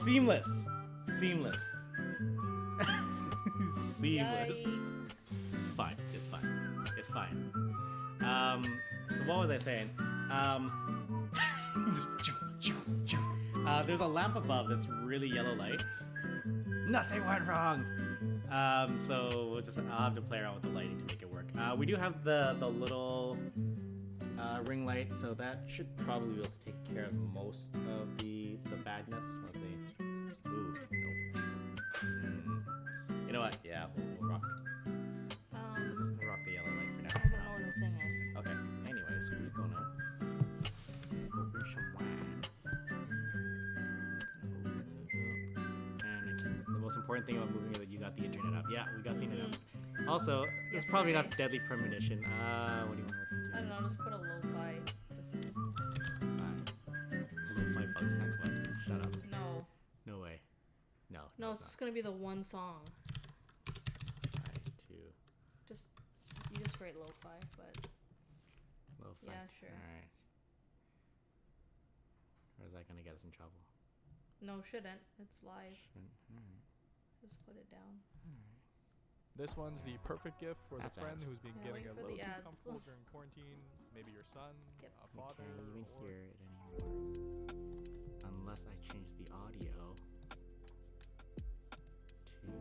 Seamless. Seamless. Seamless. Yikes. It's fine. It's fine. It's fine. So what was I saying? There's a lamp above that's really yellow light. Nothing went wrong. So I'll have to play around with the lighting to make it work. We do have the little ring light, so that should probably be able to take care of most of the badness. Let's see. Ooh, nope. You know what? Yeah, we'll rock. We'll rock the yellow light for now. I don't know where the thing is. Okay. Anyways, we're gonna open some wine. And the most important thing about moving is that you got the internet up. Yeah, we got the internet up. Also, it's probably not deadly premonition. What do you want to listen to? I don't know, just put a lo-fi. Just... Lo-fi bug snacks, what? Shut up. No. No way. No. No, it's just gonna be the one song. You just write lo-fi, but... Lo-fi. Yeah, sure. Alright. Or is that gonna get us in trouble? No, shouldn't. It's live. Alright. Just put it down. Alright. This one's the perfect gift for That's the friend ads. who's been Yeah, getting wait a for little the too ads. comfortable during quarantine. Maybe your son, Skip. a We father, can't even or hear it anymore. Unless I change the audio to...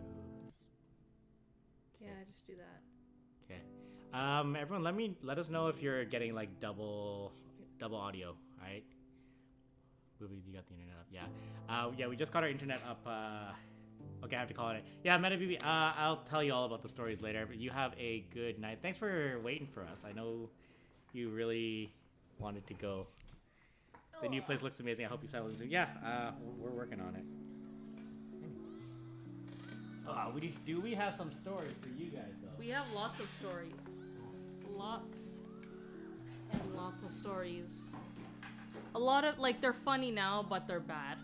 Yeah, just do that. Okay. Everyone, let us know if you're getting like double audio. Alright. Ruby, you got the internet up. Yeah. Yeah, we just got our internet up. Okay, I have to call it. Yeah, MetaBB. I'll tell you all about the stories later. But you have a good night. Thanks for waiting for us. I know you really wanted to go. The new place looks amazing. I hope you settle in soon. Yeah, we're working on it. Anyways. Do we have some stories for you guys though? We have lots of stories. Lots and lots of stories. A lot of, like, they're funny now, but they're bad.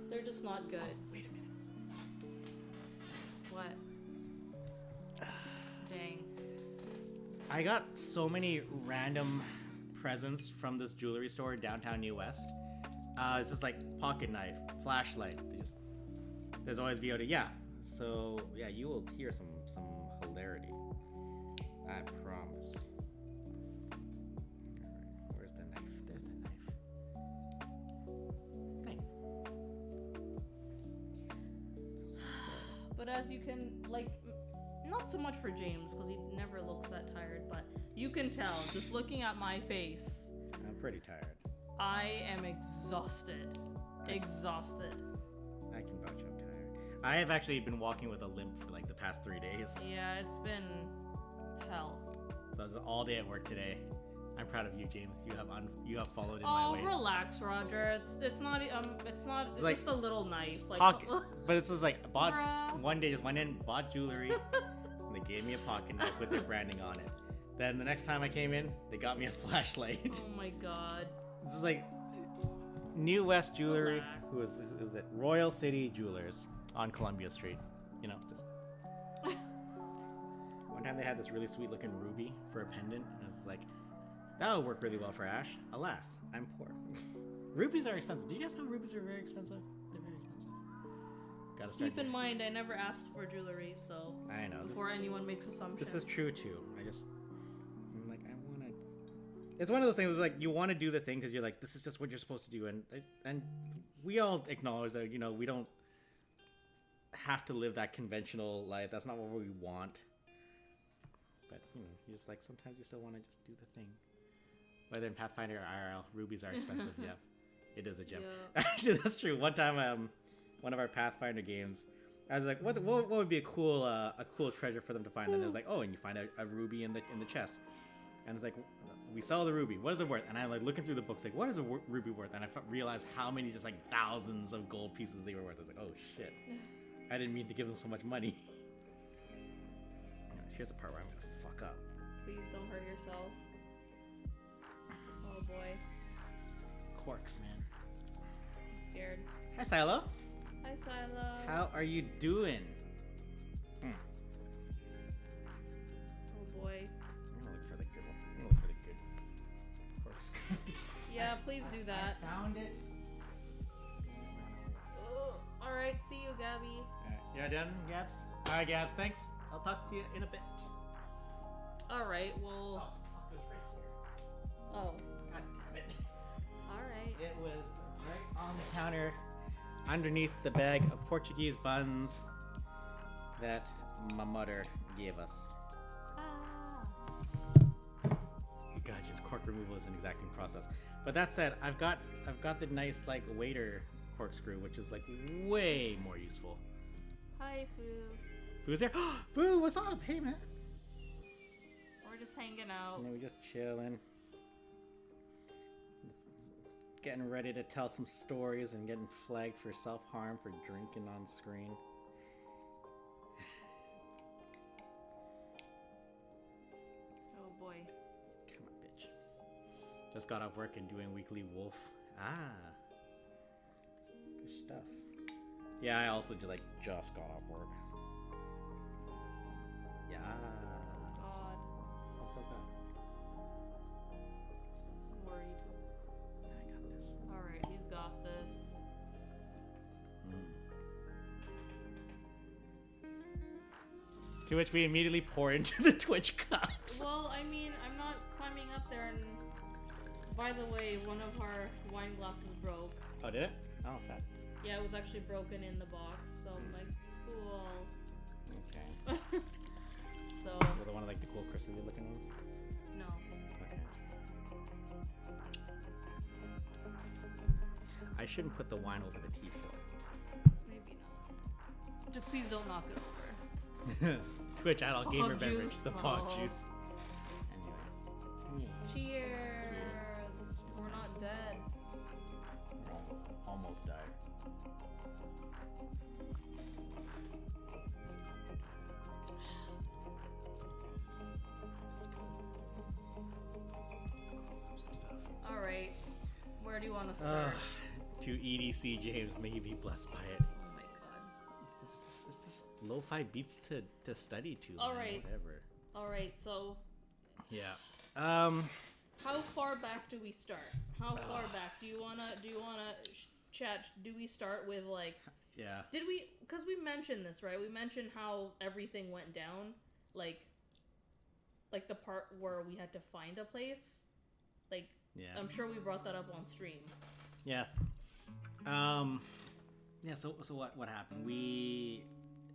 They're just not good. Wait a minute. What? Dang. I got so many random presents from this jewelry store in downtown New West. It's just like pocket knife, flashlight. There's always VOD. Yeah. So yeah, you will hear some hilarity. I promise. Alright, where's the knife? There's the knife. But as you can, like, not so much for James, because he never looks that tired, but you can tell, just looking at my face, I'm pretty tired. I am exhausted. Exhausted. I can vouch I'm tired. I have actually been walking with a limp for like the past 3 days. Yeah, it's been hell. So I was all day at work today. I'm proud of you, James. You have followed in my ways. Oh, relax, Roger. It's not it's like, just a little knife. Like, pocket, but it's just like bought Bruh. one day, just went in, bought jewelry, and they gave me a pocket knife with their branding on it. Then the next time I came in, they got me a flashlight. Oh my god. This is like New West Jewelry. Relax. Who was it? Royal City Jewelers on Columbia Street. You know, just one time they had this really sweet looking ruby for a pendant, and I was like, that would work really well for Ash. Alas, I'm poor. Rubies are expensive. Do you guys know rubies are very expensive? They're very expensive. Gotta start. Keep in mind, I never asked for jewelry, so I know. before anyone makes assumptions. This is true too. I'm like, I want to. It's one of those things where, like, you want to do the thing because you're like, this is just what you're supposed to do, and we all acknowledge that, you know, we don't have to live that conventional life. That's not what we want. But you know, you just like sometimes you still want to just do the thing. Whether in Pathfinder or IRL, rubies are expensive. Yeah, it is a gem. Yeah. Actually, that's true. One time, one of our Pathfinder games, I was like, what would be a cool treasure for them to find? And it was like, oh, and you find a ruby in the chest. And it's like, we sell the ruby. What is it worth? And I'm like looking through the books, like, what is a ruby worth? And I realized how many just like thousands of gold pieces they were worth. I was like, oh shit, I didn't mean to give them so much money. Anyways, here's the part where I'm gonna fuck up. Please don't hurt yourself. Oh boy. Corks, man. I'm scared. Hi, Silo. Hi, Silo. How are you doing? Oh boy. I'm gonna look for the good one. I'm gonna look for the good corks. Yeah, please do that. I found it. Alright, see you, Gabby. Alright, you're done, Gabs? Alright, Gabs, thanks. I'll talk to you in a bit. Alright, well. Oh, fuck, it was right here. Oh. God damn it. Alright. It was right on the counter, underneath the bag of Portuguese buns that my mother gave us. God, just cork removal is an exacting process. But that said, I've got the nice like waiter corkscrew, which is like way more useful. Hi, Fu. Fu's there. Fu, what's up? Hey, man. We're just hanging out. And then we just chilling. Just getting ready to tell some stories and getting flagged for self-harm for drinking on screen. Oh boy. Come on, bitch. Just got off work and doing weekly wolf. Good stuff. Yeah, I also just got off work. Yeah. God. What's up, bad? I'm worried. I got this. Alright, he's got this. To which we immediately pour into the Twitch cups. Well, I mean, I'm not climbing up there and... By the way, one of our wine glasses broke. Oh, did it? Oh, sad. Yeah, it was actually broken in the box, so I'm like, cool. Okay. So... Was it one of like the cool crystal looking ones? No. Okay. I shouldn't put the wine over the tea floor. Maybe not. Just please don't knock it over. Twitch adult Fog gamer juice. beverage, the fog Oh. juice. Anyways. Cheers! Cheers. We're not dead. We're almost died. Let's go. Let's close up some stuff. Alright. Where do you want to start? To EDC James, may you be blessed by it. Oh my god. It's just lo-fi beats to study to. All man, right. Whatever. Alright, so Yeah. how far back do we start? How far back do you wanna chat? Do we start with like? Yeah. Did we? Because we mentioned this, right? We mentioned how everything went down, like the part where we had to find a place. Like, Yeah. I'm sure we brought that up on stream. Yes. Yeah. So what happened?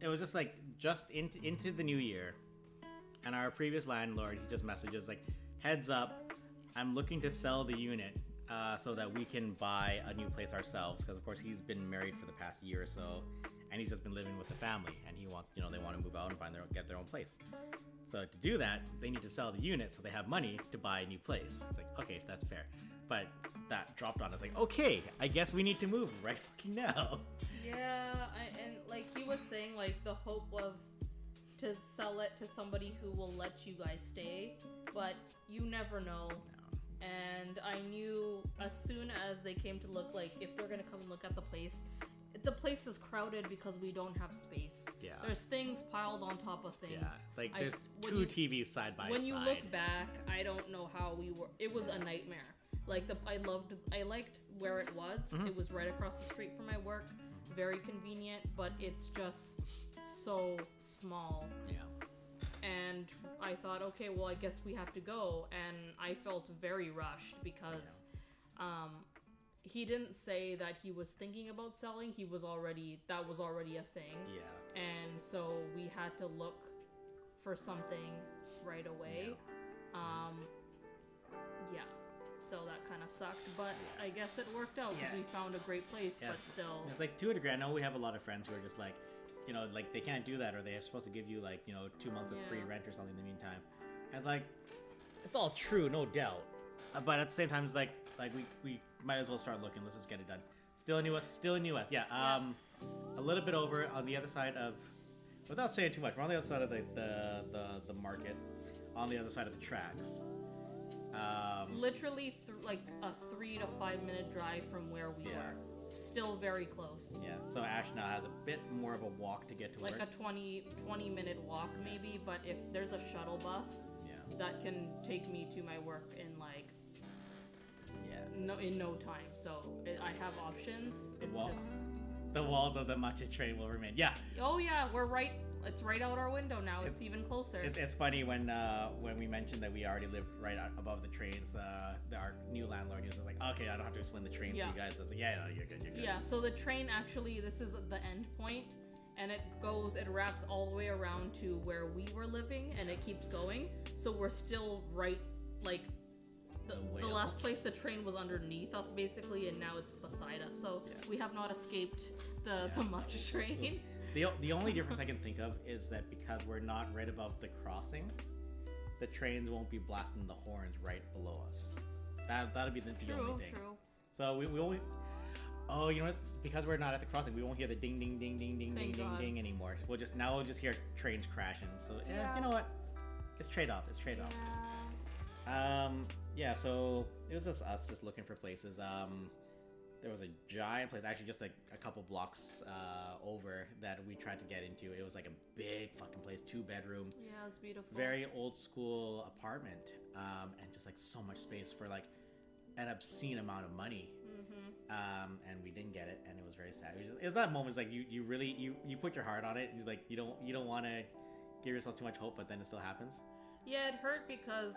It was just into the new year, and our previous landlord, he just messages like, heads up, I'm looking to sell the unit so that we can buy a new place ourselves, because of course he's been married for the past year or so, and he's just been living with the family, and he wants, they want to move out and get their own place. So to do that, they need to sell the unit so they have money to buy a new place. It's like, okay, that's fair. But that dropped on us like, okay, I guess we need to move right fucking now. Yeah, and like he was saying, like the hope was to sell it to somebody who will let you guys stay, but you never know. And I knew as soon as they came to look, like if they're gonna come and look at the place is crowded because we don't have space. Yeah. There's things piled on top of things. Yeah, it's like there's two TVs side by side. When you look back, I don't know how we were. It was a nightmare. Like I liked where it was. Mm-hmm. It was right across the street from my work. Very convenient, but it's just so small. Yeah. And I thought, okay, well, I guess we have to go. And I felt very rushed because he didn't say that he was thinking about selling. That was already a thing. Yeah. And so we had to look for something right away. Yeah. So that kind of sucked, but I guess it worked out because we found a great place, but still. It's like, to a degree, I know we have a lot of friends who are just like, like they can't do that, or they're supposed to give you like, 2 months of free rent or something in the meantime. And it's like, it's all true, no doubt. But at the same time, it's like we might as well start looking. Let's just get it done. Still in US, yeah. A little bit over on the other side of, without saying too much, we're on the other side of the market, on the other side of the tracks. Literally like a 3 to 5 minute drive from where we were. Still very close. Yeah, so Ash now has a bit more of a walk to get to work. Like a 20 minute walk maybe, but if there's a shuttle bus, that can take me to my work in like in no time. So I have options. It's just the walls of the matcha train will remain. Yeah. Oh yeah, we're right. It's right out our window now. It's even closer. It's funny when we mentioned that we already live right above the trains. Our new landlord is just like, okay, I don't have to explain the trains to you guys. I was like, yeah, no, you're good. Yeah. So the train actually, this is the end point, and it wraps all the way around to where we were living, and it keeps going. So we're still right, like the last place the train was underneath us basically, and now it's beside us. So we have not escaped the matcha train. The only difference I can think of is that because we're not right above the crossing, the trains won't be blasting the horns right below us. That'll be the only thing. True. So we won't. Oh, you know what? Because we're not at the crossing, we won't hear the ding ding ding ding ding ding ding ding anymore. We'll just hear trains crashing. So you know what? It's trade-off. Yeah. So it was just us just looking for places. There was a giant place, actually just like a couple blocks over, that we tried to get into. It was like a big fucking place, 2-bedroom. Yeah, it was beautiful. Very old school apartment, and just like so much space for like an obscene amount of money. And we didn't get it, and it was very sad. It was that moment, like you really put your heart on it, and it's like you don't want to give yourself too much hope, but then it still happens. Yeah, it hurt because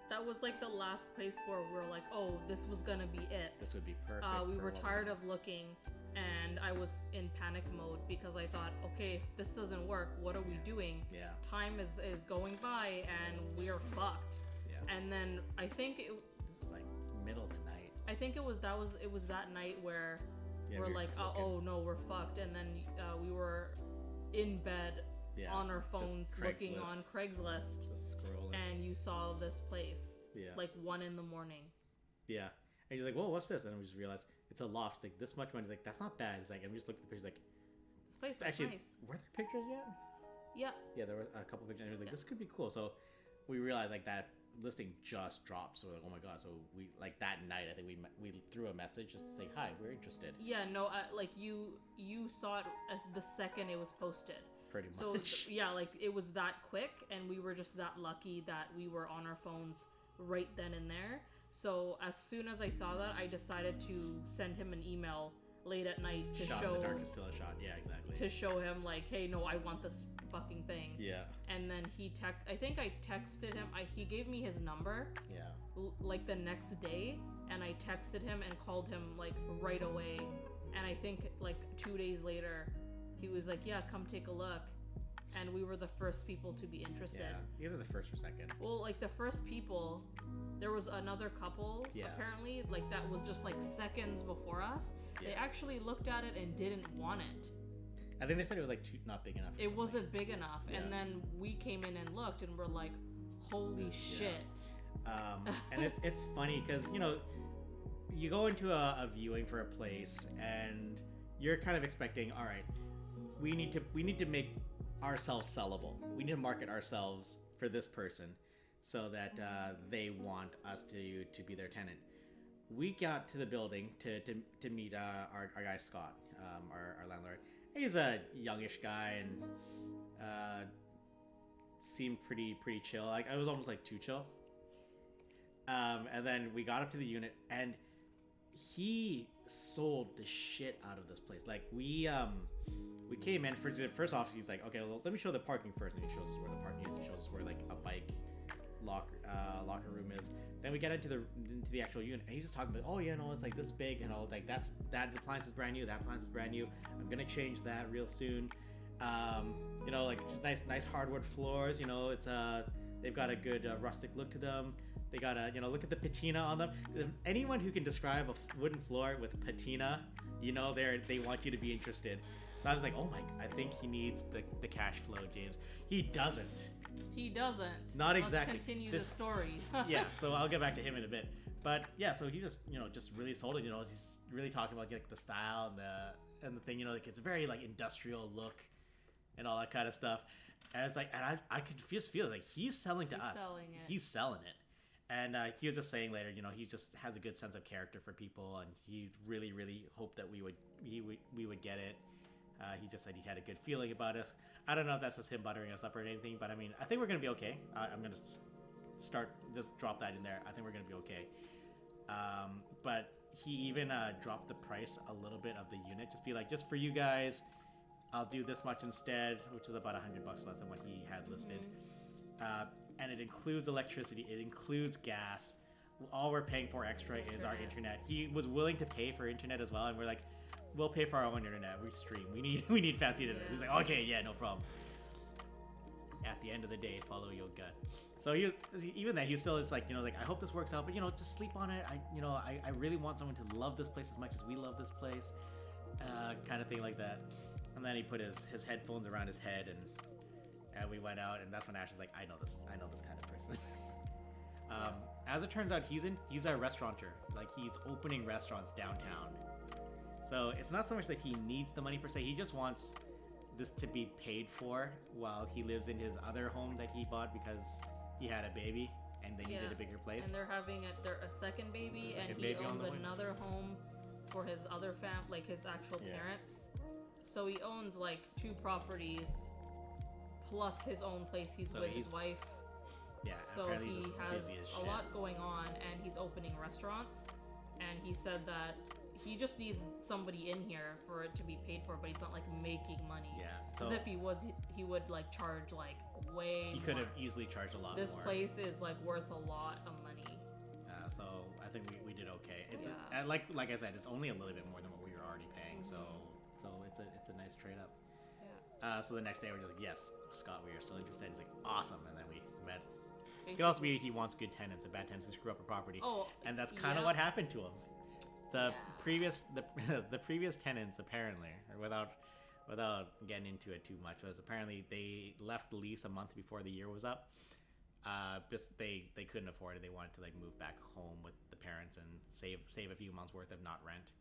that was like the last place where we were like, oh, this was gonna be it. This would be perfect. We were tired of looking, and I was in panic mode because I thought, okay, if this doesn't work, what are we doing? Yeah. Time is going by, and we are fucked. Yeah. And then I think this was like middle of the night. I think it was that night where we're like, oh no, we're fucked, and then we were in bed on our phones looking on Craigslist, and you saw this place like 1 a.m. Yeah, and he's like, whoa, what's this? And we just realized it's a loft. It's like this much money. He's like, that's not bad. It's like, and we just looked at the pictures, like, this place is actually nice. Were there pictures yet? Yeah, there were a couple pictures, and he was like, this could be cool. So we realized like that listing just dropped, so we're like, oh my god. So we, like, that night, I think we threw a message just to say, hi, we're interested. Yeah, no, like you saw it as the second it was posted. Pretty much. So yeah, like it was that quick, and we were just that lucky that we were on our phones right then and there. So as soon as I saw that, I decided to send him an email late at night to show. In the dark is still a shot. Yeah, exactly. To show him like, hey, no, I want this fucking thing. Yeah. And then I think I texted him. He gave me his number. Yeah. Like the next day, and I texted him and called him like right away. And I think like 2 days later, he was like, yeah, come take a look. And we were the first people to be interested. Yeah, either the first or second. Well, like the first people, there was another couple, apparently, like that was just like seconds before us. Yeah. They actually looked at it and didn't want it. I think they said it was like not big enough. It wasn't big enough. Yeah. And then we came in and looked, and we're like, holy shit. And it's funny because, you know, you go into a viewing for a place and you're kind of expecting, all right, we need to make ourselves sellable. We need to market ourselves for this person so that they want us to be their tenant. We got to the building to meet our guy Scott, our landlord. He's a youngish guy and seemed pretty chill. Like, I was almost like too chill. And then we got up to the unit, and he sold the shit out of this place. Like, we came in, first off, he's like, okay, well, let me show the parking first, and he shows us where the parking is. He shows us where like a bike locker room is. Then we get into the actual unit, and he's just talking about, oh yeah, no, it's like this big, and all, like that appliance is brand new, that appliance is brand new. I'm gonna change that real soon. You know, like nice hardwood floors. You know, it's they've got a good rustic look to them. They got look at the patina on them. Anyone who can describe a wooden floor with patina, you know, they want you to be interested. So I was like, oh my, I think he needs the cash flow, James. He doesn't. Not exactly. Let's continue the story. Yeah, so I'll get back to him in a bit. But yeah, so he just really sold it. You know, he's really talking about like the style and the thing. You know, like it's a very like industrial look and all that kind of stuff. And it's like, and I could just feel like he's selling to us. He's selling it. And he was just saying later, you know, he just has a good sense of character for people, and he really, really hoped that we would get it. He just said he had a good feeling about us. I don't know if that's just him buttering us up or anything, but I mean, I think we're gonna be okay. I'm gonna just drop that in there. I think we're gonna be okay. But he even dropped the price a little bit of the unit. Just be like, just for you guys, I'll do this much instead, which is about $100 less than what he had listed. And it includes electricity, it includes gas. All we're paying for extra is our internet. He was willing to pay for internet as well, and we're like, we'll pay for our own internet. We stream. We need fancy internet. He's like, okay, yeah, no problem. At the end of the day, follow your gut. So he was, even then, he was still just like, like, I hope this works out, but just sleep on it. I really want someone to love this place as much as we love this place, kind of thing like that. And then he put his headphones around his head, and we went out, and that's when Ash is like, I know this kind of person. As it turns out, he's a restaurateur. Like, he's opening restaurants downtown. So it's not so much that he needs the money per se. He just wants this to be paid for while he lives in his other home that he bought because he had a baby and they needed a bigger place. And they're having a second baby, and he owns another home for his other like his actual parents. So he owns like 2 properties plus his own place. He's with his wife. Yeah, so he has a lot going on, and he's opening restaurants. And he said that he just needs somebody in here for it to be paid for, but he's not like making money. Yeah, because if he was, he would like charge like way. He could have easily charged a lot more. This place is like worth a lot of money. So I think we did okay. It's like I said, it's only a little bit more than what we were already paying. So it's a nice trade up. Yeah. So the next day we're just like, yes, Scott, we are still interested. He's like, awesome, and then we met. It could also be he wants good tenants, and bad tenants who screw up a property. Oh, and that's kind of what happened to him. The previous tenants, apparently, or without getting into it too much, was apparently they left the lease a month before the year was up. Just they couldn't afford it. They wanted to like move back home with the parents and save a few months worth of not rent.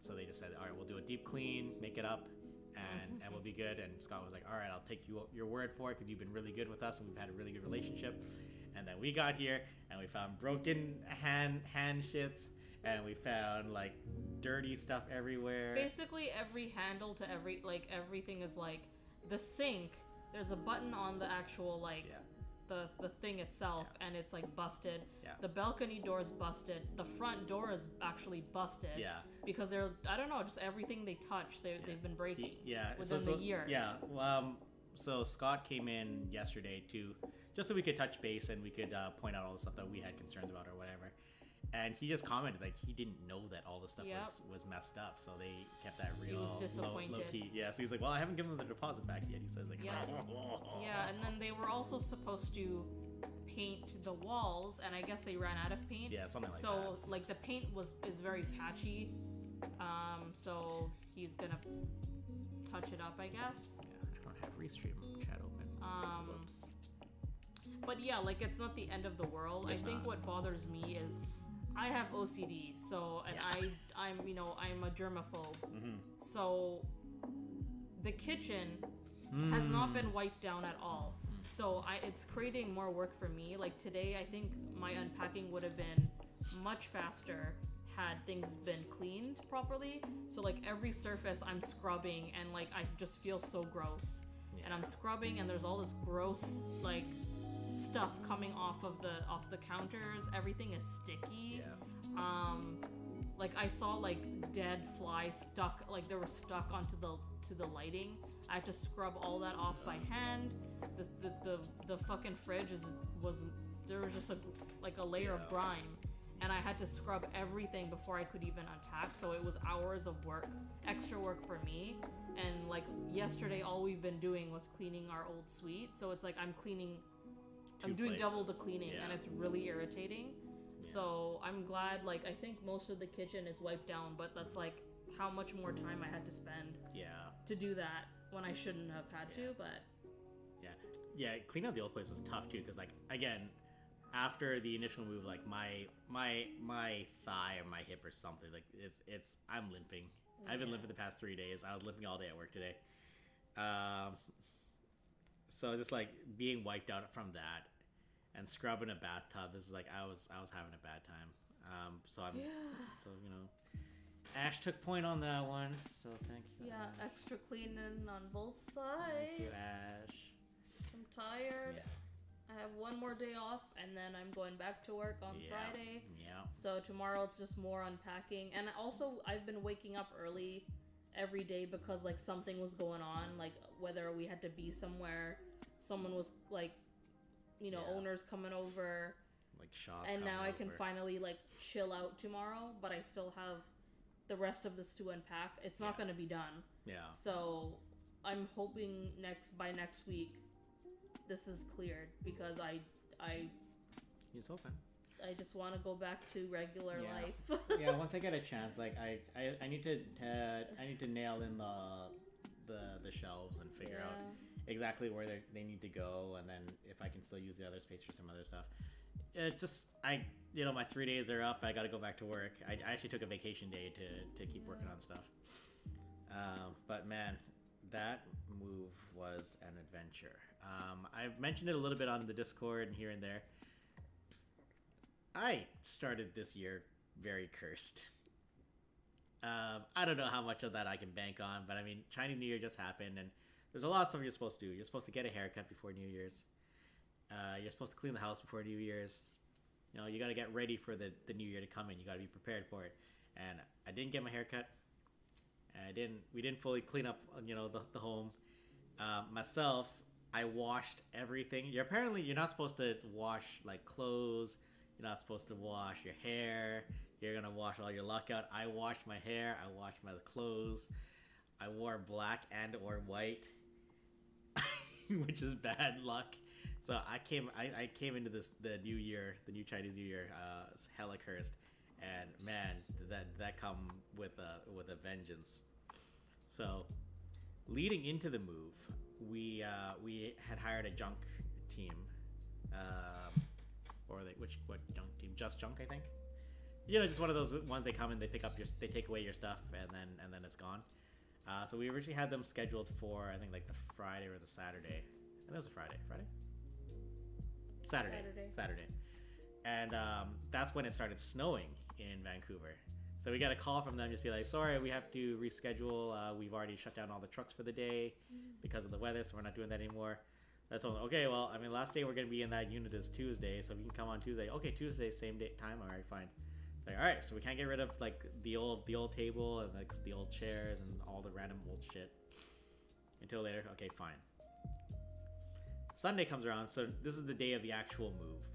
So they just said, all right, we'll do a deep clean, make it up, and we'll be good. And Scott was like, all right, I'll take your word for it because you've been really good with us and we've had a really good relationship. And then we got here and we found broken hand shits, and we found like dirty stuff everywhere. Basically every handle to everything is like the sink. There's a button on the actual the thing itself, and it's like busted. Yeah. The balcony door is busted. The front door is actually busted. Yeah. Because they're, I don't know, just everything they touch, they've been breaking. Within the year. Yeah. So Scott came in yesterday just so we could touch base and we could point out all the stuff that we had concerns about or whatever. And he just commented like he didn't know that all the stuff was messed up, so they kept that real low key. Yeah, so he's like, well, I haven't given them the deposit back yet. He says like, yeah, and then they were also supposed to paint the walls, and I guess they ran out of paint. Yeah, something like that. So like the paint is very patchy. So he's gonna touch it up, I guess. Yeah, I don't have Restream chat open. Whoops. But yeah, like it's not the end of the world. I think what bothers me is I have OCD, so I'm a germaphobe. Mm-hmm. So the kitchen has not been wiped down at all. So it's creating more work for me. Like today, I think my unpacking would have been much faster had things been cleaned properly. So like every surface I'm scrubbing, and like I just feel so gross. Yeah. And I'm scrubbing, and there's all this gross like stuff coming off the counters. Everything is sticky. Like I saw like dead flies stuck, like they were stuck onto the lighting. I had to scrub all that off by hand. The fucking fridge there was just a layer of grime, and I had to scrub everything before I could even unpack. So it was hours of work, extra work for me. And like yesterday, all we've been doing was cleaning our old suite. So it's like I'm doing double the cleaning, and it's really irritating. Yeah. So I'm glad, like, I think most of the kitchen is wiped down, but that's like how much more time I had to spend to do that when I shouldn't have had to, but cleaning up the old place was tough too, because like again, after the initial move, like my thigh or my hip or something, like it's I'm limping. I've been limping the past 3 days. I was limping all day at work today. So just like being wiped out from that and scrubbing a bathtub is like I was having a bad time. So Ash took point on that one. So thank you. Yeah, extra cleaning on both sides. Thank you, Ash. I'm tired. Yeah. I I have one more day off, and then I'm going back to work on Friday. Yeah. So tomorrow it's just more unpacking, and also I've been waking up early every day because like something was going on, like whether we had to be somewhere, someone was like, owners coming over, Like Shaw's and now I can over. finally like chill out tomorrow, but I still have the rest of this to unpack. It's not going to be done. Yeah. So I'm hoping by next week this is cleared, because I He's open. I just want to go back to regular life. Yeah, once I get a chance, like I need to nail in the shelves and figure out exactly where they need to go, and then if I can still use the other space for some other stuff. It's just my 3 days are up. I got to go back to work. I actually took a vacation day to keep working on stuff. But man, that move was an adventure. I've mentioned it a little bit on the Discord and here and there. I started this year very cursed. I don't know how much of that I can bank on, but I mean, Chinese New Year just happened, and there's a lot of stuff you're supposed to do. You're supposed to get a haircut before New Year's. You're supposed to clean the house before New Year's. You got to get ready for the New Year to come in. You got to be prepared for it. And I didn't get my haircut. We didn't fully clean up, the home. Myself, I washed everything. You're not supposed to wash like clothes. You're not supposed to wash your hair. You're gonna wash all your luck out. I washed my hair. I washed my clothes. I wore black and or white, which is bad luck. So I came into the new Chinese New Year, hella cursed, and man, that come with a vengeance. So, leading into the move, we had hired a junk team, what junk team? Just Junk, I think. Just one of those ones. They come and they they take away your stuff, and then it's gone. So we originally had them scheduled for, I think, like the Friday or the Saturday. I think it was a Friday. Saturday. And that's when it started snowing in Vancouver. So we got a call from them, just be like, sorry, we have to reschedule. We've already shut down all the trucks for the day because of the weather, so we're not doing that anymore. That's all. Okay, well, I mean, last day we're going to be in that unit is Tuesday, so we can come on Tuesday. Okay, Tuesday, same date, time. All right, fine. It's like, all right, so we can't get rid of like the old table and like the old chairs and all the random old shit until later. Okay, fine. Sunday comes around, so this is the day of the actual move,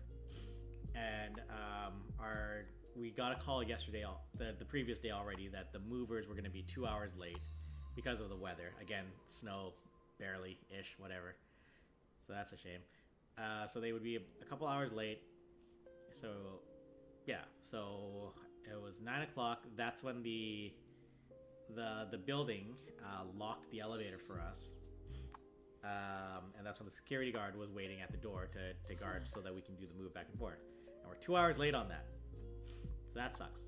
and we got a call yesterday, the previous day already, that the movers were going to be 2 hours late because of the weather. Again, snow, barely-ish, whatever. So that's a shame. So they would be a couple hours late. So, yeah. So it was 9 o'clock. That's when the building locked the elevator for us. And that's when the security guard was waiting at the door to guard so that we can do the move back and forth. And we're 2 hours late on that. So that sucks.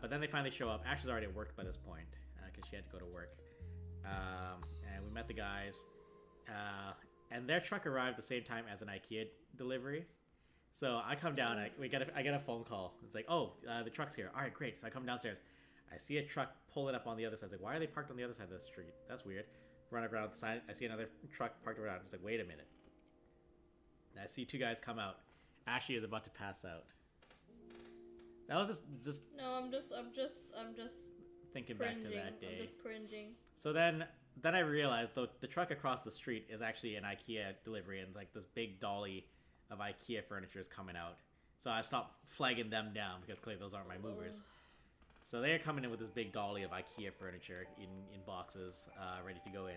But then they finally show up. Ashley's already worked by this point because she had to go to work. And we met the guys. And their truck arrived the same time as an IKEA delivery. So I come down. I get a phone call. It's like, oh, the truck's here. All right, great. So I come downstairs. I see a truck pulling up on the other side. It's like, why are they parked on the other side of the street? That's weird. Run around the side. I see another truck parked around. It's like, wait a minute. And I see two guys come out. Ashley is about to pass out. That was just. No, I'm just thinking cringing. back to that day. I'm just cringing. So then I realized the truck across the street is actually an IKEA delivery, and like this big dolly of IKEA furniture is coming out. So I stopped flagging them down because clearly those aren't my movers. So they're coming in with this big dolly of IKEA furniture in boxes, ready to go in.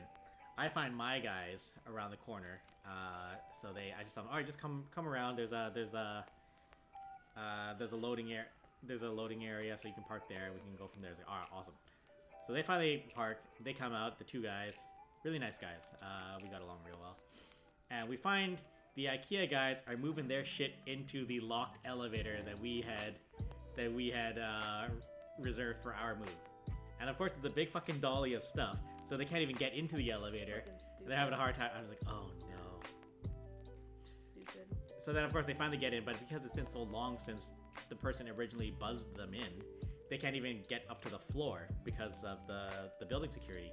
I find my guys around the corner. So I just tell them, all right, just come around. There's a loading area. There's a loading area, so you can park there. We can go from there. It's like, all right, awesome. So they finally park. They come out, the two guys, really nice guys. We got along real well. And we find the IKEA guys are moving their shit into the locked elevator that we had reserved for our move. And of course, it's a big fucking dolly of stuff, so they can't even get into the elevator. They're having a hard time. I was like, oh no. Stupid. So then, of course, they finally get in, but because it's been so long since the person originally buzzed them in, they can't even get up to the floor because of the building security.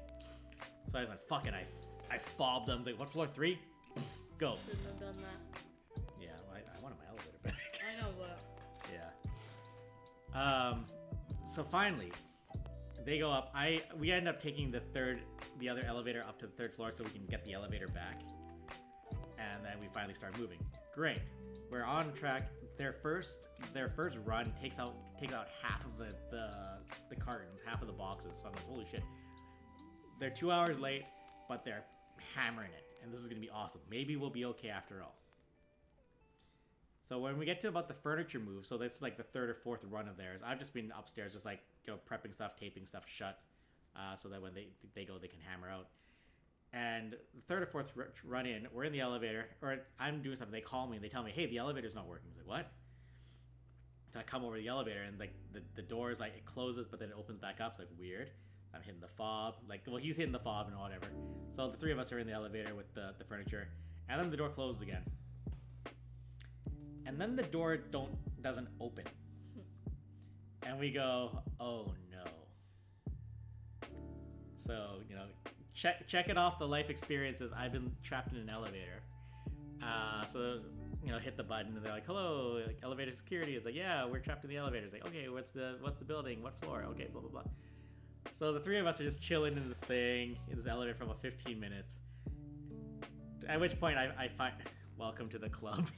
So I was like, fuck it. I fobbed them. I was like, what floor? 3? Go. Shouldn't have done that. So finally, they go up. We end up taking the other elevator up to the third floor so we can get the elevator back, and then we finally start moving. Great, we're on track. Their first run takes out half of the cartons, half of the boxes. So I'm like, holy shit! They're 2 hours late, but they're hammering it, and this is gonna be awesome. Maybe we'll be okay after all. So when we get to about the furniture move, so that's like the third or fourth run of theirs. I've just been upstairs, just like prepping stuff, taping stuff shut, so that when they go, they can hammer out. And the third or fourth run in, we're in the elevator, or I'm doing something. They call me and they tell me, "Hey, the elevator's not working." I was like, "What?" So I come over to the elevator and like the door is like it closes, but then it opens back up. It's like weird. I'm hitting the fob, he's hitting the fob and whatever. So the three of us are in the elevator with the furniture, and then the door closes again. And then the door doesn't open. And we go, oh no. So, check it off the life experiences. I've been trapped in an elevator. So, hit the button and they're like, hello, like, elevator security. It's like, yeah, we're trapped in the elevator. It's like, okay, what's the building? What floor? Okay, blah, blah, blah. So the three of us are just chilling in this elevator for about 15 minutes. At which point I find, welcome to the club.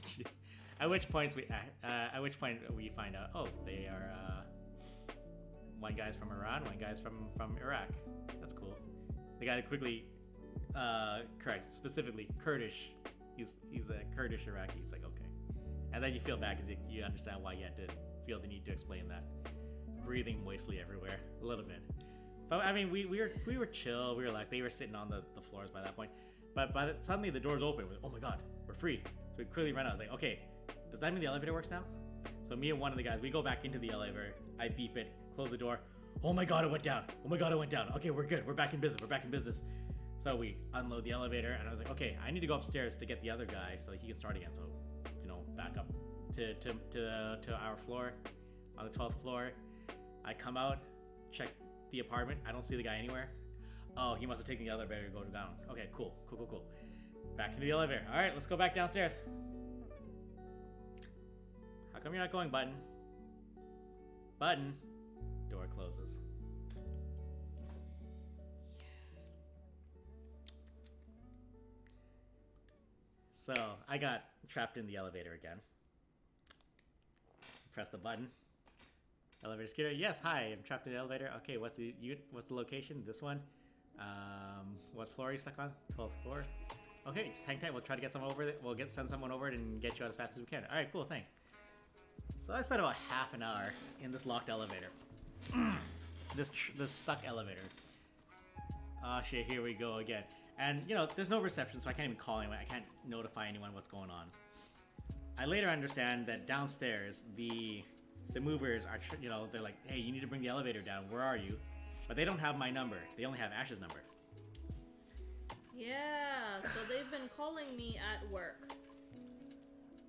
At which point we find out, oh, they are, one guy's from Iran, one guy's from Iraq. That's cool. The guy quickly, correct, specifically Kurdish. He's a Kurdish Iraqi. He's like, okay. And then you feel bad because you understand why you had to feel the need to explain that. Breathing moistly everywhere, a little bit. But I mean, we were chill, we were relaxed. They were sitting on the floors by that point. But suddenly the doors open. We're like, oh my god, we're free. So we quickly ran out. I was like, okay, does that mean the elevator works now? So me and one of the guys, we go back into the elevator. I beep it, close the door. Oh my god, it went down. Oh my god, it went down. Okay, we're good. We're back in business. So we unload the elevator, and I was like, okay, I need to go upstairs to get the other guy so he can start again. So, back up to our floor, on the 12th floor. I come out, check the apartment. I don't see the guy anywhere. Oh, he must have taken the elevator to go down. Okay, cool. Back into the elevator. All right, let's go back downstairs. How come you're not going, Button? Button. Door closes. So I got trapped in the elevator again. Press the button. Elevator security. Yes, hi. I'm trapped in the elevator. Okay, what's the location? This one. What floor are you stuck on? 12th floor. Okay, just hang tight. We'll try to get someone over it. We'll send someone over it and get you out as fast as we can. All right, cool. Thanks. So I spent about half an hour in this locked elevator. This stuck elevator. Oh shit! Here we go again. And there's no reception, so I can't even call anyone. I can't notify anyone what's going on. I later understand that downstairs the movers are, they're like, hey, you need to bring the elevator down. Where are you? But they don't have my number. They only have Ash's number. Yeah, so they've been calling me at work.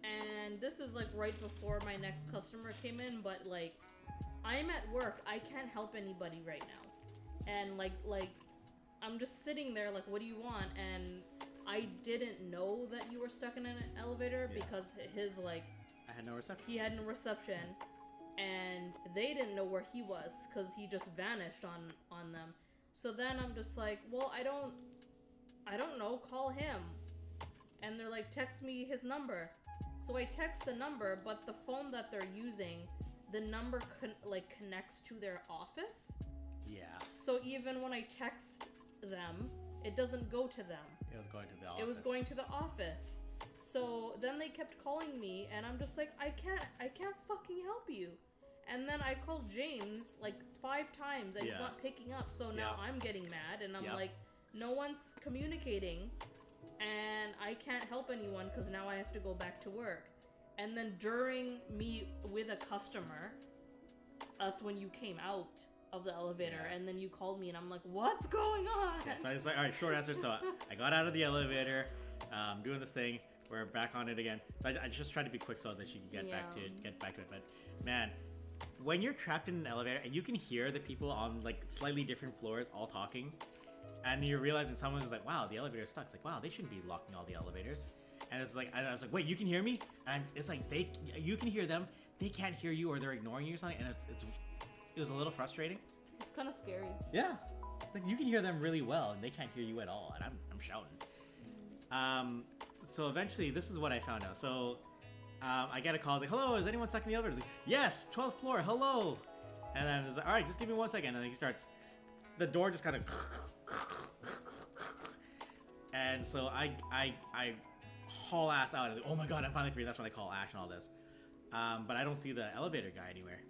And this is like right before my next customer came in, but like, I'm at work. I can't help anybody right now. And like, I'm just sitting there like, what do you want? And I didn't know that you were stuck in an elevator because his like... I had no reception. He had no reception. And they didn't know where he was because he just vanished on them. So then I'm just like, well, I don't know, call him. And they're like, text me his number. So I text the number, but the phone that they're using, the number connects to their office. Yeah. So even when I text them, it doesn't go to them. It was going to the office. It was going to the office. So then they kept calling me, and I'm just like, I can't fucking help you. And then I called James like 5 times, and he's not picking up. So now I'm getting mad, and I'm like, no one's communicating, and I can't help anyone because now I have to go back to work. And then during me with a customer, that's when you came out of the elevator, and then you called me, and I'm like, what's going on? Yeah, so I was like, all right, short answer. So I got out of the elevator, doing this thing. We're back on it again. So I just tried to be quick so that she could get back to it. But man, when you're trapped in an elevator and you can hear the people on like slightly different floors all talking, and you're realizing someone was like, wow, the elevator's stuck. It's like, wow, they shouldn't be locking all the elevators. And it's like, I was like, wait, you can hear me? And it's like you can hear them. they can't hear you or they're ignoring you or something, and it was a little frustrating. It's kind of scary. Yeah, it's like you can hear them really well and they can't hear you at all, and I'm shouting. So eventually, this is what I found out. So I get a call. It's like, hello, is anyone stuck in the elevator? It's like, yes, 12th floor, hello. And then it's like, all right, just give me 1 second. And then he starts, the door just kind of, and so I haul ass out. I was like, oh my god, I'm finally free. That's when I call Ash and all this. But I don't see the elevator guy anywhere.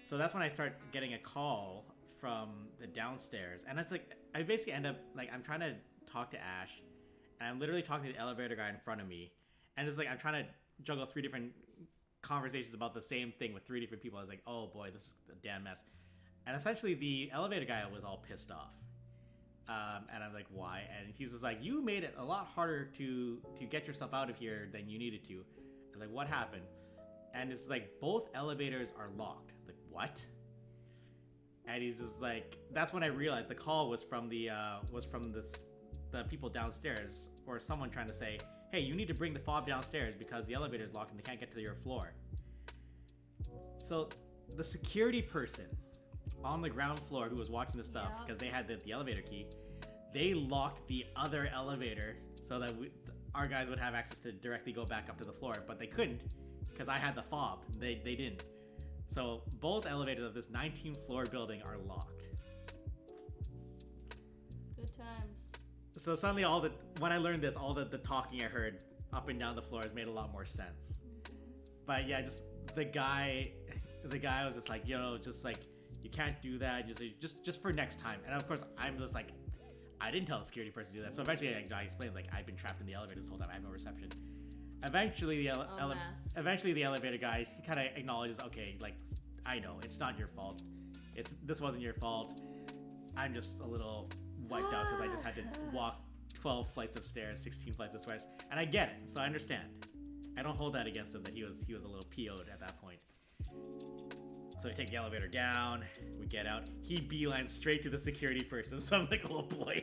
So that's when I start getting a call from the downstairs. And it's like, I basically end up, like, I'm trying to talk to Ash. And I'm literally talking to the elevator guy in front of me. And it's like, I'm trying to juggle 3 different conversations about the same thing with 3 different people. I was like, oh boy, this is a damn mess. And essentially, the elevator guy was all pissed off. And I'm like, why? And he's just like, you made it a lot harder to get yourself out of here than you needed to. And like, what happened? And it's like, both elevators are locked. Like, what? And he's just like, that's when I realized the call was from the people downstairs, or someone trying to say, hey, you need to bring the fob downstairs because the elevator's locked and they can't get to your floor. So the security person on the ground floor who was watching the stuff, because they had the elevator key, they locked the other elevator so that our guys would have access to directly go back up to the floor, but they couldn't because I had the fob. They didn't. So both elevators of this 19th floor building are locked. Good times. So suddenly when I learned this, all the talking I heard up and down the floors made a lot more sense. But yeah, just the guy was just like, just like, you can't do that. Just for next time. And of course, I'm just like, I didn't tell the security person to do that. So eventually, I explains like, I've been trapped in the elevator this whole time. I have no reception. Eventually, the elevator guy, he kind of acknowledges, okay, like, I know it's not your fault. This wasn't your fault. I'm just a little wiped out because I just had to walk 12 flights of stairs, 16 flights of stairs, and I get it. So I understand. I don't hold that against him that he was a little PO'd at that point. So we take the elevator down, we get out. He beelines straight to the security person. So I'm like, oh boy.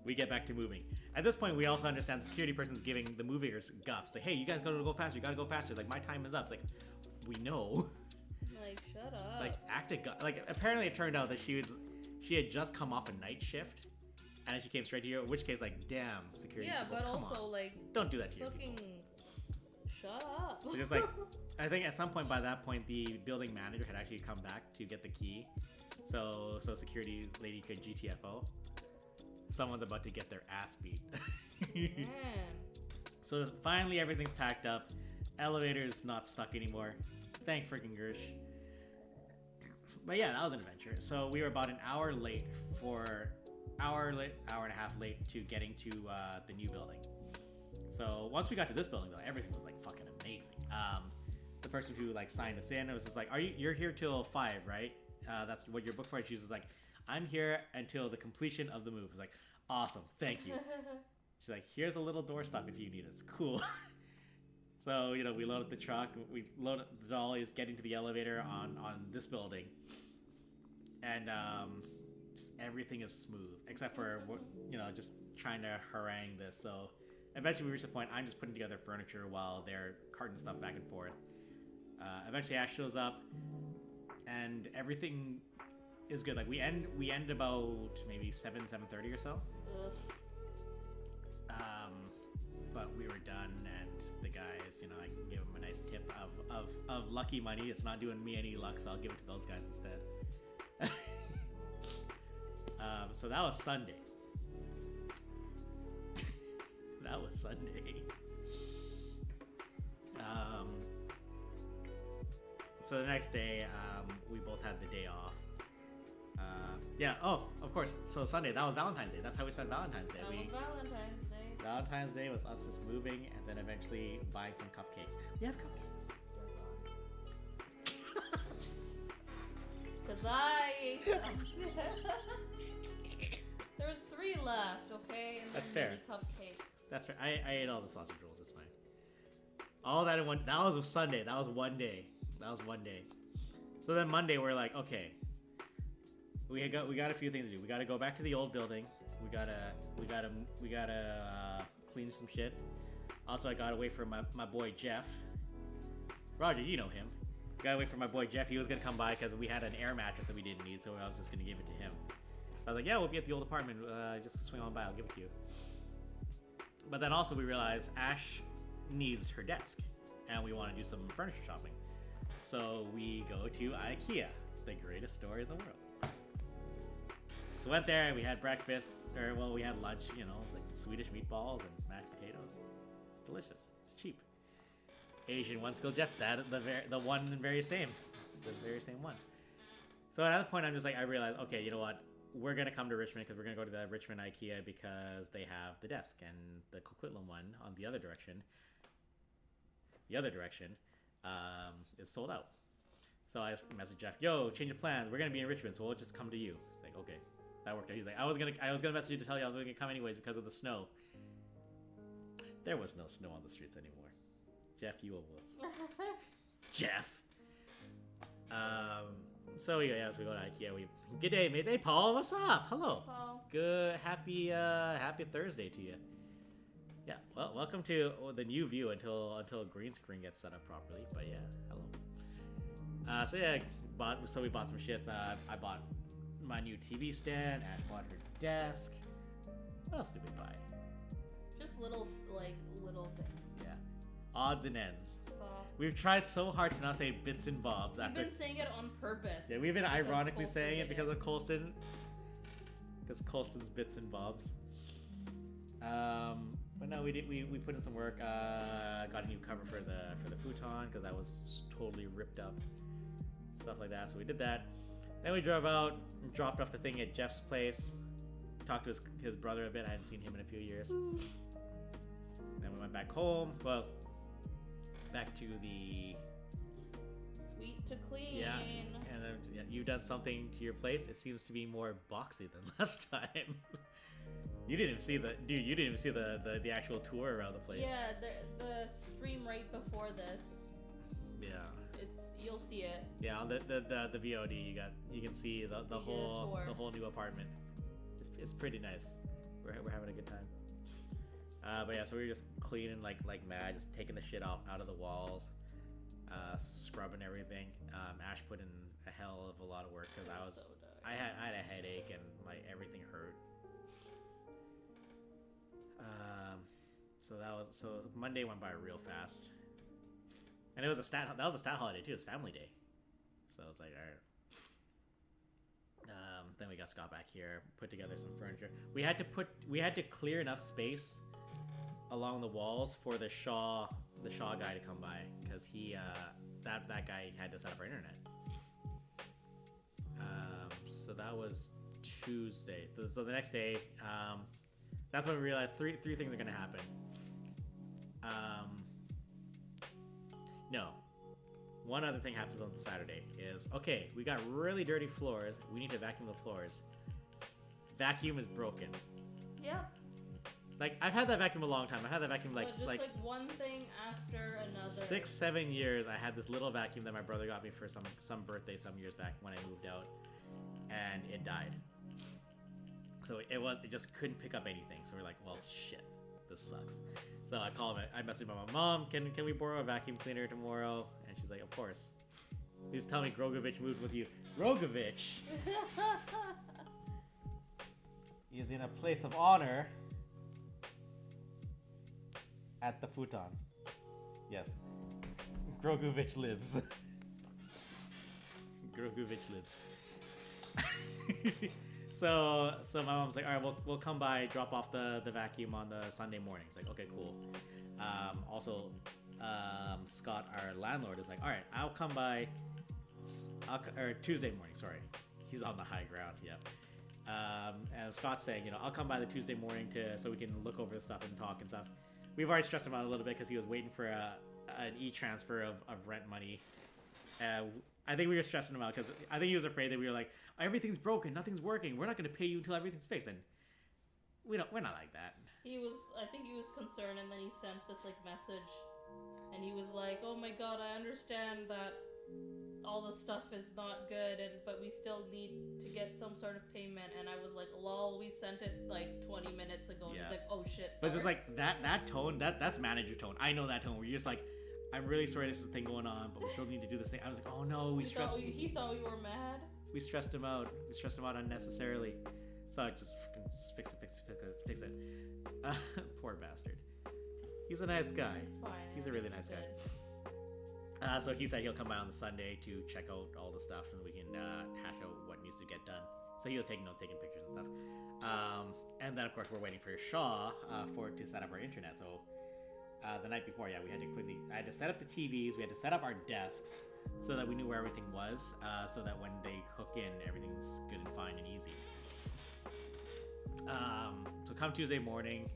We get back to moving. At this point, we also understand the security person's giving the movers guff. It's like, hey, you guys gotta go faster. You gotta go faster. Like, my time is up. It's like, we know. Like, shut up. It's like, act a guff. Like, apparently it turned out that she had just come off a night shift, and then she came straight to you. In which case, like, damn, security. Yeah, people, but come also on. like, don't do that to your fucking people. Shut up. So just like, I think at some point by that point, the building manager had actually come back to get the key, so security lady could GTFO. Someone's about to get their ass beat. Man. So finally everything's packed up. Elevator's not stuck anymore. Thank freaking Gersh. But yeah, that was an adventure. So we were about an hour and a half late to getting to the new building. So once we got to this building though, everything was like fucking amazing. The person who like signed us in, it was just like, you're here till 5, right? That's what you're booked for. And she was like, I'm here until the completion of the move. I was like, awesome, thank you. She's like, here's a little doorstop if you need it. It's cool. So, we load up the truck, we load up the dollies, get into the elevator on this building. And just everything is smooth, except for, just trying to harangue this. So eventually we reach the point, I'm just putting together furniture while they're carting stuff back and forth. Eventually Ash shows up, and everything is good. Like, we end about maybe 7:30 or so. Ugh. But we were done, and the guys, I can give them a nice tip of lucky money. It's not doing me any luck, so I'll give it to those guys instead. So that was Sunday. That was Sunday. So the next day, we both had the day off. Yeah, oh, of course. So Sunday, that was Valentine's Day. That's how we spent Valentine's Day. That was Valentine's Day. Valentine's Day was us just moving and then eventually buying some cupcakes. We have cupcakes. Because I ate them. There was 3 left, okay? And That's then fair. Cupcakes. That's fair. I ate all the sausage rolls. It's fine. All that in one. That was a Sunday. That was one day. So then Monday we're like, okay, we got a few things to do. We got to go back to the old building. We gotta clean some shit. Also, I gotta wait for my boy Jeff Roger, you know him. Gotta wait for my boy Jeff. He was gonna come by because we had an air mattress that we didn't need, so I was just gonna give it to him. So I was like, yeah, we'll be at the old apartment. Just swing on by. I'll give it to you. But then also we realized Ash needs her desk, and we want to do some furniture shopping. So we go to IKEA, the greatest store in the world. So went there and we had breakfast, or well, we had lunch. You know, like Swedish meatballs and mashed potatoes. It's delicious. It's cheap. Asian one skill Jeff, the one very same, the very same one. So at that point, I'm just like, I realized, okay, you know what? We're gonna come to Richmond because we're gonna go to the Richmond IKEA because they have the desk, and the Coquitlam one on the other direction. Is sold out. So I just messaged Jeff, yo, change of plans. We're gonna be in Richmond, so we'll just come to you. He's like, okay, that worked out. He's like, I was gonna message you to tell you I was gonna come anyways because of the snow. There was no snow on the streets anymore. Jeff, you a wuss. Jeff. So yeah, so we go to IKEA. Good day, mates. Hey, Paul, what's up? Hello. Paul. Good, happy Thursday to you. Yeah, well, welcome to the new view until green screen gets set up properly. But yeah, hello. So yeah, we bought some shit. I bought my new TV stand. Ash bought her desk. What else did we buy? Just little things. Yeah, odds and ends. Stop. We've tried so hard to not say bits and bobs. We've been saying it on purpose. Yeah, we've been because ironically Colston saying did it because of Colston. Because Colston's bits and bobs. But no, we put in some work. Got a new cover for the futon because that was totally ripped up. Stuff like that. So we did that. Then we drove out, and dropped off the thing at Jeff's place. Talked to his brother a bit. I hadn't seen him in a few years. Then we went back home. Well, back to the sweet to clean. Yeah, and then you've done something to your place. It seems to be more boxy than last time. You didn't even see the actual tour around the place. Yeah, the stream right before this. Yeah. You'll see it. Yeah, on the VOD you can see the whole new apartment. It's pretty nice. We're having a good time. But yeah, so we were just cleaning like mad, just taking the shit out of the walls, scrubbing everything. Ash put in a hell of a lot of work because I had a headache and everything hurt. So Monday went by real fast, and it was that was a stat holiday too. It's family day, so it's like all right. Then we got Scott back here, put together some furniture. We had to clear enough space along the walls for the Shaw guy to come by because that guy had to set up our internet. So that was Tuesday. So the next day, that's when we realized three things are gonna happen. No. One other thing happens on Saturday is, okay, we got really dirty floors. We need to vacuum the floors. Vacuum is broken. Yeah. Like, I've had that vacuum a long time. I had that vacuum like one thing after another. 6-7 years. I had this little vacuum that my brother got me for some birthday some years back when I moved out, and it died. So it just couldn't pick up anything. So we're like, well, shit, this sucks. So I called him. I messaged my mom. Can we borrow a vacuum cleaner tomorrow? And she's like, of course. Please tell me Grogovich moved with you. Grogovich is in a place of honor at the futon. Yes, Grogovich lives. Grogovich lives. So my mom's like, all right, we'll come by, drop off the vacuum on the Sunday morning. It's like, okay, cool. Also, Scott, our landlord, is like, all right, I'll come by, or Tuesday morning. Sorry, he's on the high ground. Yep. And Scott's saying, I'll come by the Tuesday morning so we can look over the stuff and talk and stuff. We've already stressed him out a little bit because he was waiting for an e-transfer of rent money. I think we were stressing him out because I think he was afraid that we were like, everything's broken, nothing's working, we're not going to pay you until everything's fixed, and we're not like that. I think he was concerned, and then he sent this message, and he was like, oh my god, I understand that all the stuff is not good, but we still need to get some sort of payment. And I was like, lol, we sent it 20 minutes ago. And he's like, oh shit, sorry. But just that tone, that's manager tone. I know that tone where you're just like, I'm really sorry this is a thing going on, but we still need to do this thing. I was like, oh no, He thought you were mad. we stressed him out. We stressed him out unnecessarily. So I just fix it. Poor bastard. He's a nice guy. It's fine. He's a really nice guy. So he said he'll come by on the Sunday to check out all the stuff and we can hash out what needs to get done. So he was taking notes, taking pictures and stuff. And then of course we're waiting for Shaw to set up our internet. So the night before, yeah, I had to set up the TVs, we had to set up our desks so that we knew where everything was, so that when they hook in, everything's good and fine and easy. So come Tuesday morning,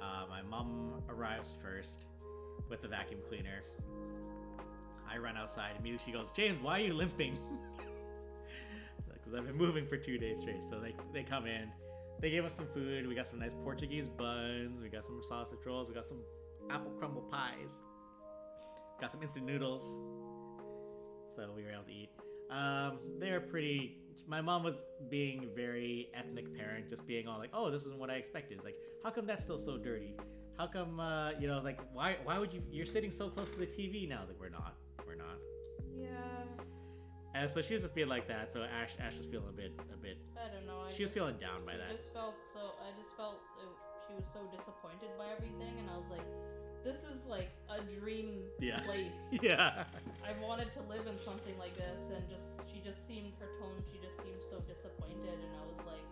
my mom arrives first with the vacuum cleaner. I run outside, immediately she goes, James, why are you limping? Because I've been moving for 2 days straight. So they come in, they gave us some food, we got some nice Portuguese buns, we got some sausage rolls, we got some apple crumble pies, got some instant noodles, so we were able to eat. They were pretty. My mom was being very ethnic parent, just being all like, "Oh, this isn't what I expected." It's like, how come that's still so dirty? How come like why would you're sitting so close to the TV now? I was like, we're not. Yeah. And so she was just being like that. So Ash was feeling a bit. I don't know. She was feeling down by that. I just felt she was so disappointed by everything, and I was like, this is like a dream place. Yeah. I wanted to live in something like this, and she just seemed so disappointed, and I was like,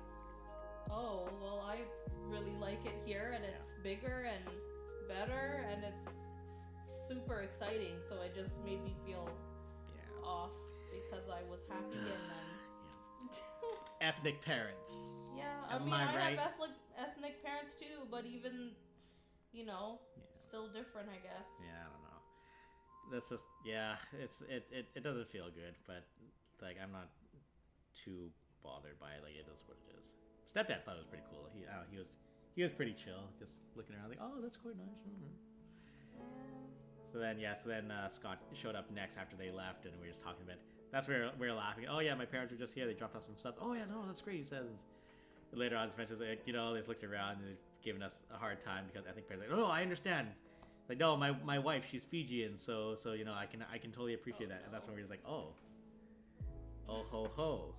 oh, well, I really like it here, and it's bigger and better, and it's super exciting, so it just made me feel off because I was happy and then... Ethnic parents. Yeah, I right? have ethnic parents too, but even, still different, I guess. Yeah, I don't know. That's just it doesn't feel good, but like I'm not too bothered by it. Like it is what it is. Stepdad thought it was pretty cool. He was pretty chill, just looking around like, oh, that's quite nice. So then Scott showed up next after they left, and we were just talking about. That's where we were laughing. Oh yeah, my parents were just here. They dropped off some stuff. Oh yeah, no, that's great. He says. Later on, he mentions like, they just looked around and they're giving us a hard time because ethnic parents like, oh, I understand. Like, no, my wife, she's Fijian, so I can totally appreciate that. And that's when we're just like, oh ho ho.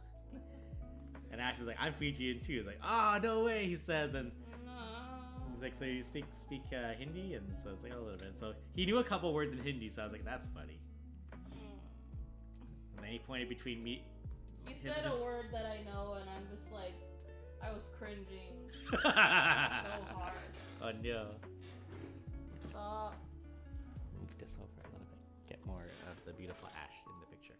And Ash is like, I'm Fijian too. He's like, oh, no way, he says, and he's like, so you speak Hindi? And so it's like a little bit. So he knew a couple words in Hindi, so I was like, that's funny. And then he pointed between me. He said a word that I know, and I'm just like, I was cringing so hard. Oh no. Stop. Move this over a little bit. Get more of the beautiful Ash in the picture.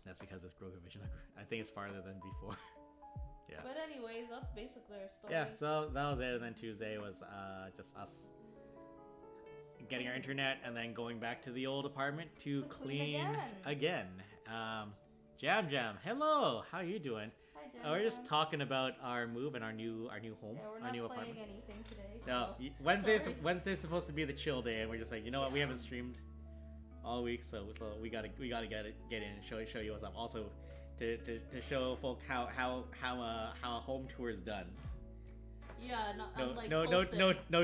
That's because this Grover Vision, I think it's farther than before. Yeah. But anyways, that's basically our story. Yeah, so that was it. And then Tuesday was just us getting our internet and then going back to the old apartment to clean again. Jam, hello. How you doing? Hi, Jam. We're just talking about our move and our new home, yeah, we're our new not apartment. playing anything today. No, So. Wednesday's supposed to be the chill day, and we're just like, you know what? We haven't streamed all week, so we gotta get in and show you what's up. Also, to show folk how a home tour is done. Yeah, No, unlike no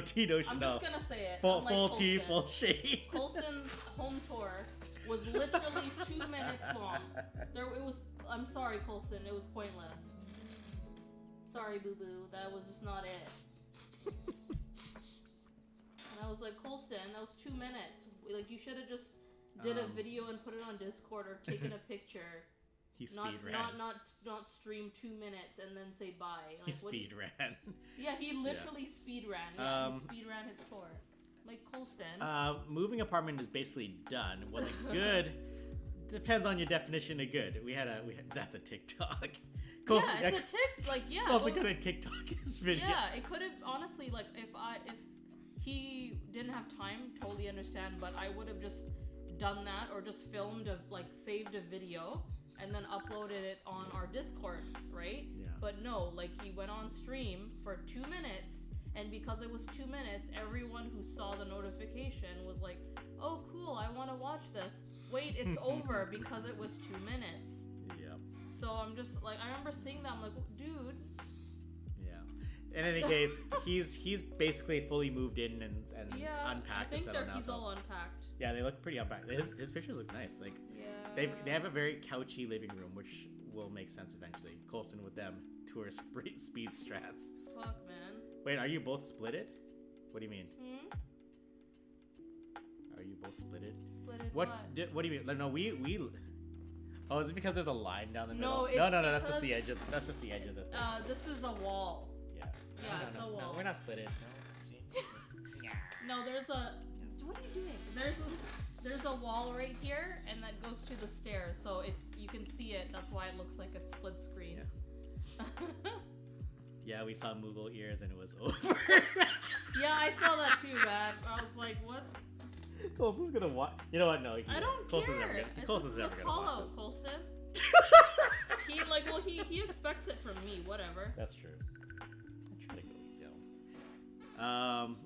tea, no shade. I'm just gonna say it. Full tea, full shade. Colson's home tour was literally 2 minutes long. I'm sorry, Colson, it was pointless. Sorry, boo boo, that was just not it. And I was like, Colson, that was 2 minutes. Like, you should have just did a video and put it on Discord or taken a picture. He speed ran. Not stream 2 minutes and then say bye. Like, he speed ran. Yeah, he literally speed ran. Yeah, he speed ran his tour. Like Colston. Moving apartment is basically done. Was it good? Depends on your definition of good. That's a TikTok. Colson, yeah, it's a tick. Like, yeah. Also good at TikTok this video. Yeah, it could have honestly, like, if he didn't have time, totally understand. But I would have just done that, or just filmed saved a video and then uploaded it on our Discord, right? Yeah. But no, like, he went on stream for 2 minutes, and because it was 2 minutes, everyone who saw the notification was like, oh, cool, I want to watch this. Wait, it's over because it was 2 minutes. Yep. So I'm just like, I remember seeing that, I'm like, dude. Yeah. In any case, he's basically fully moved in and Yeah, unpacked I think and settled now. he's all unpacked. Yeah, they look pretty unpacked. His pictures look nice. Like Yeah. they have a very couchy living room, which will make sense eventually. Colston with them tour speed strats. Fuck, man. Wait, are you both splitted? What do you mean? Hmm? Are you both splitted? Splitted What do you mean? No, we. Oh, is it because there's a line down the middle? No, it's no. That's just the edge. because- That's just the edge of the. This is a wall. Yeah. Yeah, it's a wall. No, we're not splitted. No, there's a. What are you doing? There's a wall right here, and that goes to the stairs, so you can see it. That's why it looks like it's split screen. Yeah, we saw Moogle ears and it was over. Yeah, I saw that too, man. I was like, what? Colston's gonna watch. You know what? No, I don't Colston's care. Never gonna, It's Colston's just never a gonna call watch out, this. Colston. He expects it from me. Whatever. That's true. I try to go easy on him.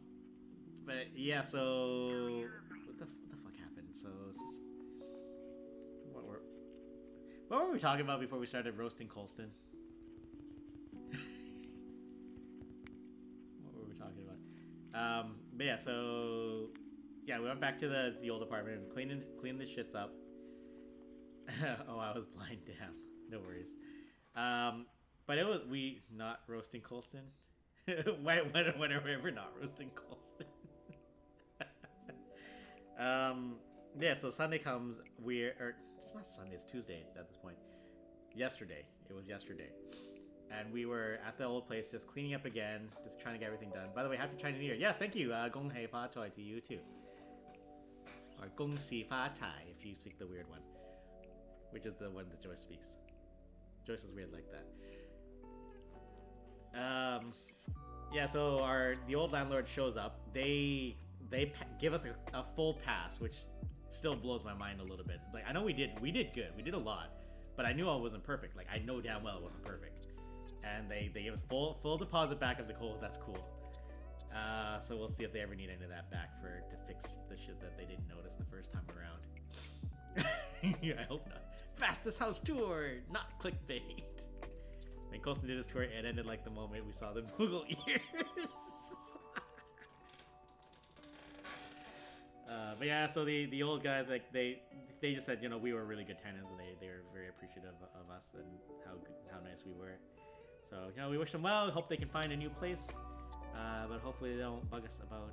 But yeah, so what the fuck happened? So what were we talking about before we started roasting Colston? What were we talking about? But yeah, so yeah, we went back to the old apartment and cleaned the shits up. Oh, I was blind. Damn. No worries. But it was we not roasting Colston. when are we ever not roasting Colston? Yeah. So Sunday comes. It's not Sunday. It's Tuesday at this point. Yesterday. It was yesterday. And we were at the old place just cleaning up again, just trying to get everything done. By the way, happy Chinese New Year. Yeah, thank you. Gong Hei Fa Choi to you too. Or Gong Si Fa Chai if you speak the weird one. Which is the one that Joyce speaks. Joyce is weird like that. Yeah, so the old landlord shows up. They give us a full pass, which still blows my mind a little bit. It's like, I know we did good. We did a lot. But I knew I wasn't perfect. Like, I know damn well it wasn't perfect. And they gave us full deposit back. I was like, oh, that's cool. So we'll see if they ever need any of that back to fix the shit that they didn't notice the first time around. Yeah, I hope not. Fastest house tour, not clickbait. When Colston did his tour, it ended like the moment we saw the Google ears. But yeah, so the old guys, like they just said, you know, we were really good tenants, and they were very appreciative of us and how nice we were. So, you know, we wish them well. Hope they can find a new place. But hopefully they don't bug us about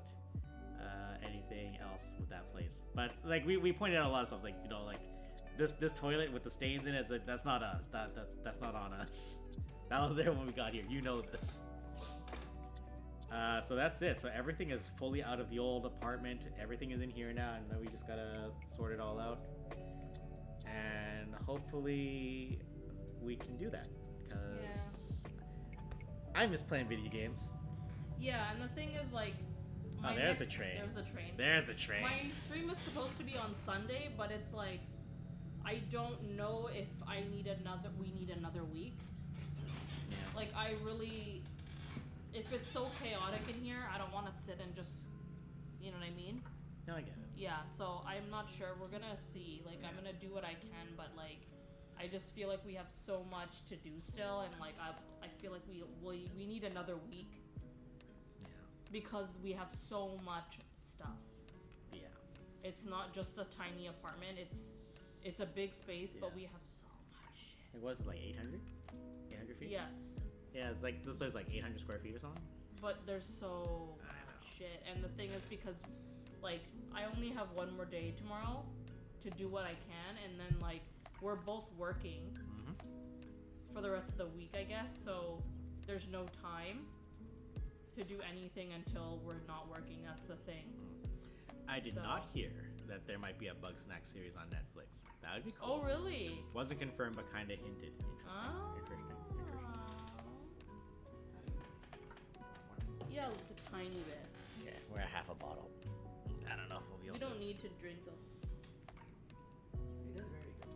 anything else with that place. But like we pointed out a lot of stuff, like, you know, like this toilet with the stains in it, like, that's not us. That's not on us. That was there when we got here. You know this. So that's it. So everything is fully out of the old apartment. Everything is in here now, and then we just gotta sort it all out. And hopefully we can do that, because I miss playing video games. Yeah, and the thing is, like, there's the train. There's the train. There's the train. My stream is supposed to be on Sunday, but it's like, I don't know if we need another week. Yeah. Like, if it's so chaotic in here, I don't want to sit and just, you know what I mean? No, I get it. Yeah, so I'm not sure. We're gonna see. Like, I'm gonna do what I can, but like, I just feel like we have so much to do still, and like, I feel like we need another week. Yeah. Because we have so much stuff. Yeah. It's not just a tiny apartment. It's a big space, Yeah. but we have so much shit. It was like 800? 800 feet? Yes. Yeah, it's like, this place is like 800 square feet or something. But there's so I know. much shit. And the thing is, because, like, I only have one more day tomorrow to do what I can, and then, like, we're both working for the rest of the week, I guess, so there's no time to do anything until we're not working. That's the thing. I did not hear that there might be a Bug Snack series on Netflix. That would be cool. Oh, really? Wasn't confirmed, but kind of hinted. Interesting. Yeah, a tiny bit. Okay, we're at half a bottle. I don't know if we'll be able We to. don't need to drink them. It is very good.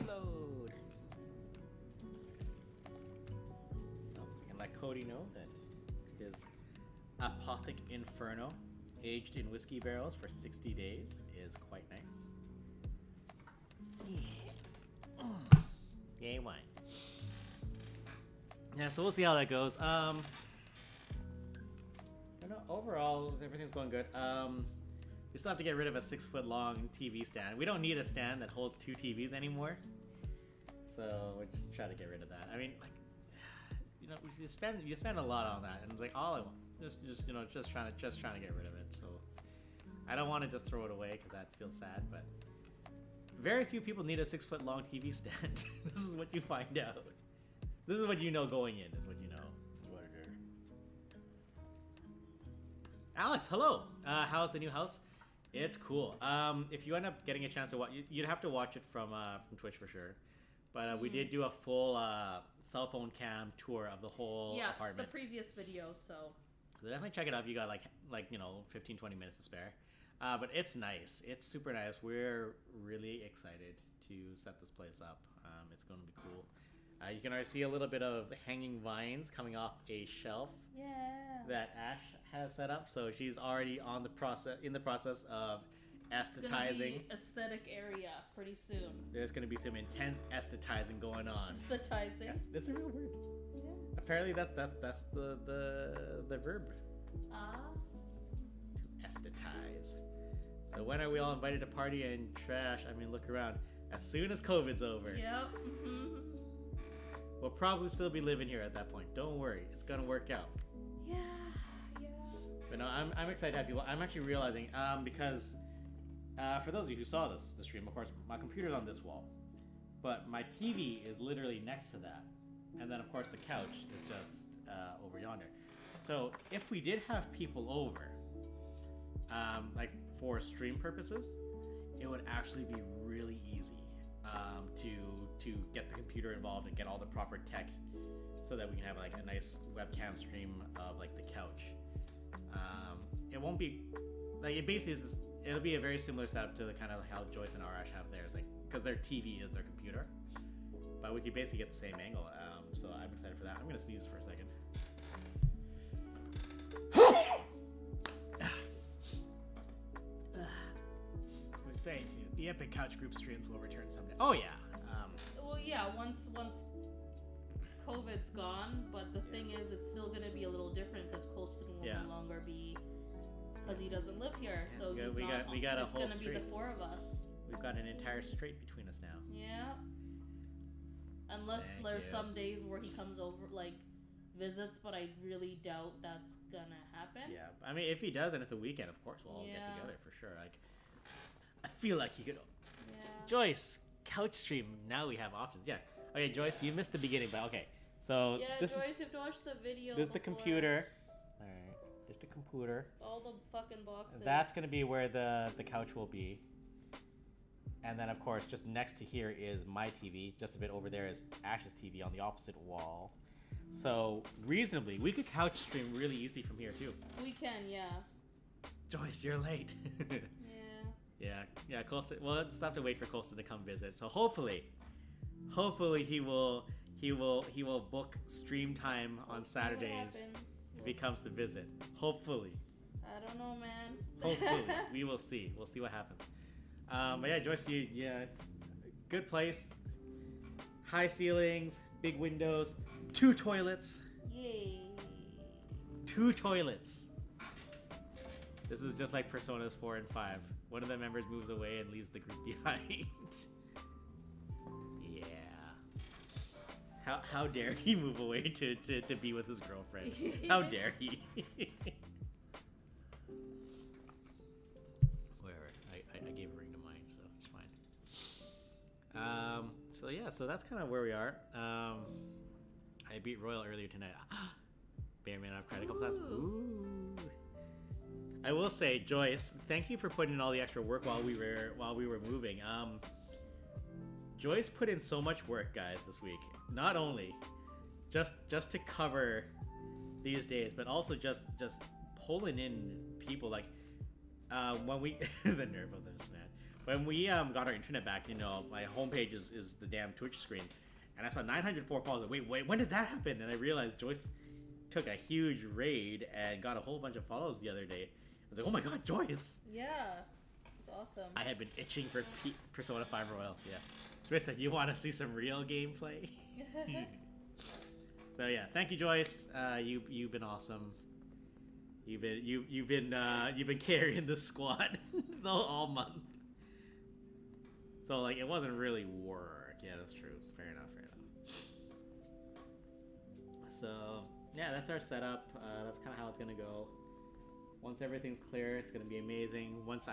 Reload. So, and let Cody know that his Apothic Inferno, aged in whiskey barrels for 60 days, is quite nice. Yeah. Yay, wine. Yeah, so we'll see how that goes. I don't know, overall, everything's going good. We still have to get rid of a 6-foot-long TV stand. We don't need a stand that holds 2 TVs anymore. So we're just trying to get rid of that. I mean, like, you know, you spend a lot on that, and it's like all I want, just trying to get rid of it. So I don't want to just throw it away because that feels sad, but very few people need a 6-foot-long TV stand. This is what you find out. This is what you know going in. Is what you know. Is what it is. Alex, hello. How's the new house? It's cool. If you end up getting a chance to watch, you'd have to watch it from Twitch for sure. But we did do a full cell phone cam tour of the whole apartment. Yeah, it's the previous video, so definitely check it out if you got like 15-20 minutes to spare. But it's nice. It's super nice. We're really excited to set this place up. It's going to be cool. You can already see a little bit of hanging vines coming off a shelf that Ash has set up. So she's already in the process of aesthetizing. Aesthetic area pretty soon. There's going to be some intense aesthetizing going on. Aesthetizing. That's a real word. Yeah. Apparently that's the verb. To aesthetize. So when are we all invited to party and trash? I mean, look around. As soon as COVID's over. Yep. We'll probably still be living here at that point. Don't worry, it's gonna work out. Yeah. But no, I'm excited to have people. I'm actually realizing because for those of you who saw the stream, of course, my computer's on this wall, but my TV is literally next to that, and then of course the couch is just over yonder. So if we did have people over, like for stream purposes, it would actually be really easy to get the computer involved and get all the proper tech so that we can have like a nice webcam stream of like the couch. It won't be like it basically is. It'll be a very similar setup to the kind of how Joyce and Arash have theirs, like because their TV is their computer, but we could basically get the same angle. So I'm excited for that. I'm gonna sneeze for a second. Saying to the epic couch group streams will return someday. Oh yeah. Well, yeah. Once COVID's gone, but the thing is, it's still gonna be a little different because Colston will no longer be because he doesn't live here. So we he's got a it's whole gonna street. be the 4 of us. We've got an entire street between us now. Yeah. Unless there's some days where he comes over, like visits, but I really doubt that's gonna happen. Yeah. I mean, if he does, and it's a weekend, of course we'll all get together for sure. Like. I feel like you could. Yeah. Joyce, couch stream. Now we have options. Yeah. Okay, Joyce, you missed the beginning, but okay. So yeah, this Joyce, you have to watch the video. This is the computer. All right, just a computer. All the fucking boxes. That's gonna be where the couch will be. And then of course, just next to here is my TV. Just a bit over there is Ash's TV on the opposite wall. So reasonably, we could couch stream really easy from here too. We can, yeah. Joyce, you're late. Yeah, Colston. We'll just have to wait for Colston to come visit. So hopefully he will book stream time on Saturdays if he comes to visit. Hopefully. I don't know, man. Hopefully, we will see. We'll see what happens. But yeah, Joyce, good place. High ceilings, big windows, 2 toilets. Yay. 2 toilets. This is just like Personas 4 and 5. One of the members moves away and leaves the group behind. Yeah. How dare he move away to be with his girlfriend? How dare he? Whatever. I gave a ring to mine, so it's fine. So yeah, so that's kind of where we are. I beat Royal earlier tonight. Bearman, I've cried a couple times. Ooh. I will say, Joyce, thank you for putting in all the extra work while we were moving. Joyce put in so much work, guys, this week. Not only just to cover these days, but also just pulling in people. Like when we the nerve of this, man. When we got our internet back, my homepage is the damn Twitch screen, and I saw 904 followers. Wait, when did that happen? And I realized Joyce took a huge raid and got a whole bunch of follows the other day. I was like, oh my god, Joyce! Yeah, it's awesome. I had been itching for Persona 5 Royal, yeah. Smith said, "You want to see some real gameplay?" So yeah, thank you, Joyce. You've been awesome. You've been carrying the squad all month. So like it wasn't really work. Yeah, that's true. Fair enough. So yeah, that's our setup. That's kind of how it's gonna go. Once everything's clear, it's gonna be amazing. Once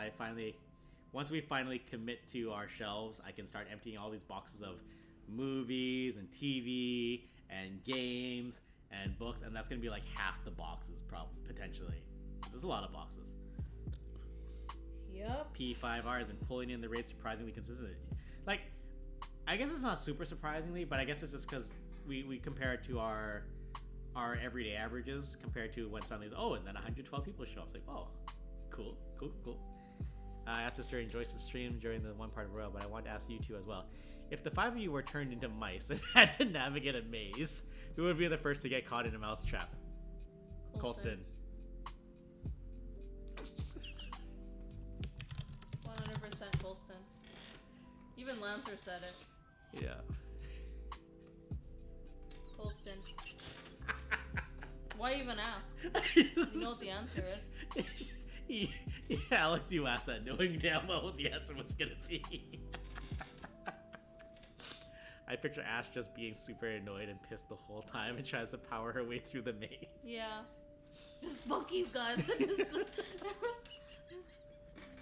we finally commit to our shelves, I can start emptying all these boxes of movies and TV and games and books, and that's gonna be like half the boxes, probably potentially. There's a lot of boxes. Yep. P5R has been pulling in the rates surprisingly consistently. Like, I guess it's not super surprisingly, but I guess it's just because we compare it to our everyday averages compared to when suddenly and then 112 people show up. It's like, oh, cool. I asked this during Joyce's stream during the one part of Royal, but I wanted to ask you two as well. If the 5 of you were turned into mice and had to navigate a maze, who would be the first to get caught in a mouse trap? Colston. 100% Colston. Even Lancer said it. Yeah. Colston. Why even ask? You know what the answer is. Yeah, Alex, you asked that knowing damn well what the answer was gonna be. I picture Ash just being super annoyed and pissed the whole time and tries to power her way through the maze. Yeah. Just fuck you guys.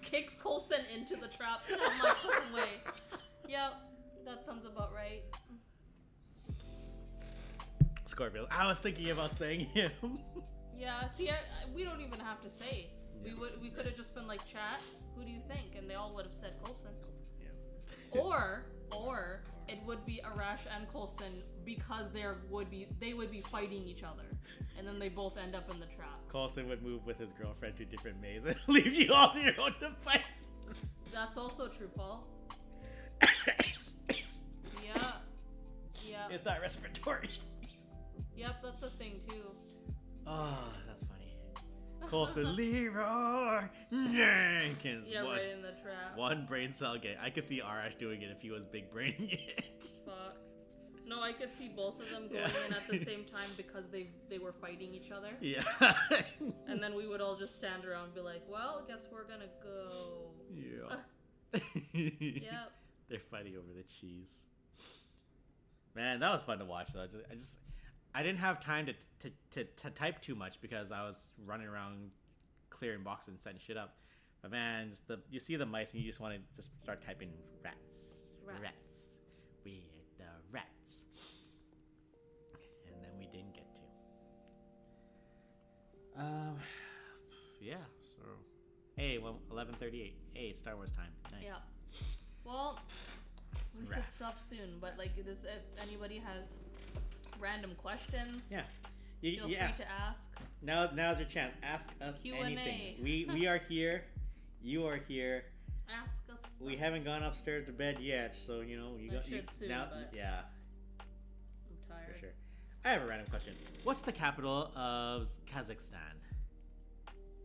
Kicks Colson into the trap. I'm like, fucking way. Yep, that sounds about right. Scorpio. I was thinking about saying him. Yeah, see, we don't even have to say. Yeah. We could have just been like, chat, who do you think? And they all would have said Colson. Yeah. Or it would be Arash and Colson because they would be fighting each other, and then they both end up in the trap. Colson would move with his girlfriend to different mazes and leave you all to your own devices. That's also true, Paul. Yeah. It's not respiratory. Yep, that's a thing too. Oh, that's funny. Colston, Leroy Jenkins. Yeah, right in the trap. One brain cell game. I could see Arash doing it if he was big braining it. Fuck. No, I could see both of them going in at the same time because they were fighting each other. Yeah. And then we would all just stand around and be like, well, guess we're gonna go. Yeah. Yep. They're fighting over the cheese. Man, that was fun to watch though. I didn't have time to type too much because I was running around clearing boxes and setting shit up. But man, you see the mice and you just want to just start typing rats. We're the rats. And then we didn't get to. Yeah. So, hey, 11:38. Hey, it's Star Wars time. Nice. Yeah. Well, we should stop soon. But like, if anybody has random questions, feel free to ask. Now's your chance. Ask us Q&A. anything. We are here. You are here. Ask us stuff. We haven't gone upstairs to bed yet, so you should soon, now. but Yeah, I'm tired. for sure. I have a random question. What's the capital of Kazakhstan?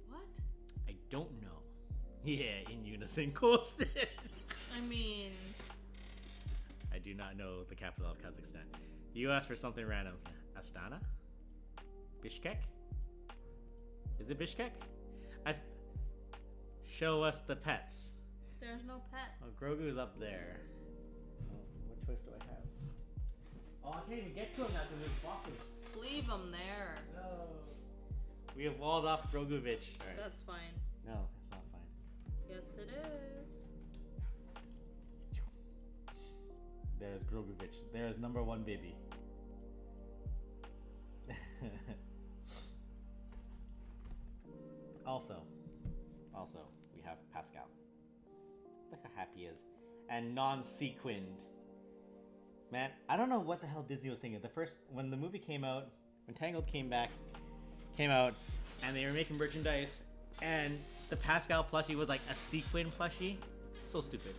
What? I don't know. Yeah, in unison, Colston. I mean, I do not know the capital of Kazakhstan. You asked for something random. Astana? Bishkek? Is it Bishkek? Show us the pets. there's no pet. Oh, Grogu's up there. Oh, what choice do I have? Oh, I can't even get to him now because there's boxes. Leave him there. No. We have walled off Grogovich. Right. That's fine. No, it's not fine. Yes, it is. There's Grogovich. There's number one baby. Also, we have Pascal. Look how happy he is. And non-sequined. Man, I don't know what the hell Disney was thinking. When the movie came out, when Tangled came out, and they were making merchandise, and the Pascal plushie was like a sequin plushie. So stupid.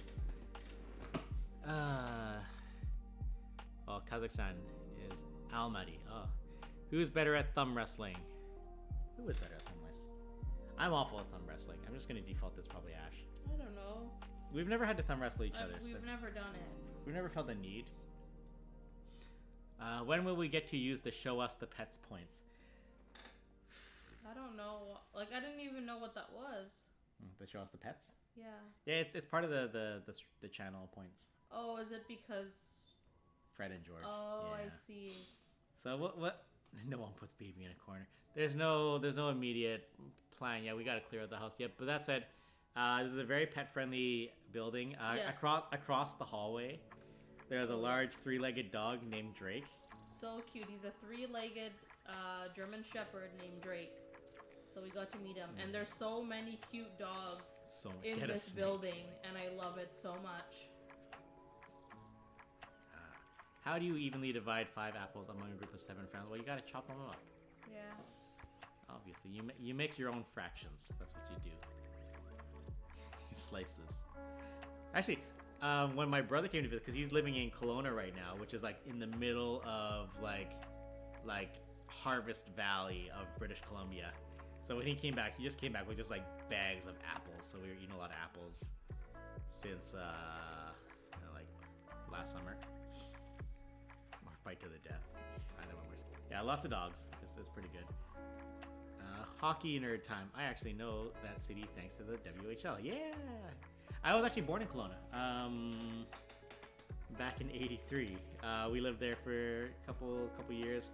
Oh, Kazakhstan is Almaty. Oh. Who's better at thumb wrestling? Who is better at thumb wrestling? I'm awful at thumb wrestling. I'm just gonna default this probably Ash. I don't know. We've never had to thumb wrestle each other. We've never done it. We've never felt the need. When will we get to use the show us the pets points? I don't know. Like, I didn't even know what that was. The show us the pets? Yeah. Yeah, it's part of the channel points. Oh, is it because... Fred and George. Oh, yeah. I see. So what? No one puts baby in a corner. There's no immediate plan. Yeah, we got to clear out the house. Yep. But that said, this is a very pet friendly building. Yes. Across the hallway, there's a large 3-legged dog named Drake. So cute. He's a 3-legged German Shepherd named Drake. So we got to meet him. And there's so many cute dogs in this building, and I love it so much. How do you evenly divide 5 apples among a group of 7 friends? Well, you gotta chop them up. Yeah. Obviously, you make your own fractions. That's what you do. Slices. Actually, when my brother came to visit, because he's living in Kelowna right now, which is like in the middle of like Harvest Valley of British Columbia. So when he just came back with just like bags of apples. So we were eating a lot of apples since like last summer. Or fight to the death. I don't know. Yeah, lots of dogs. It's pretty good. Hockey nerd time. I actually know that city thanks to the WHL. Yeah, I was actually born in Kelowna. Back in '83. We lived there for a couple years.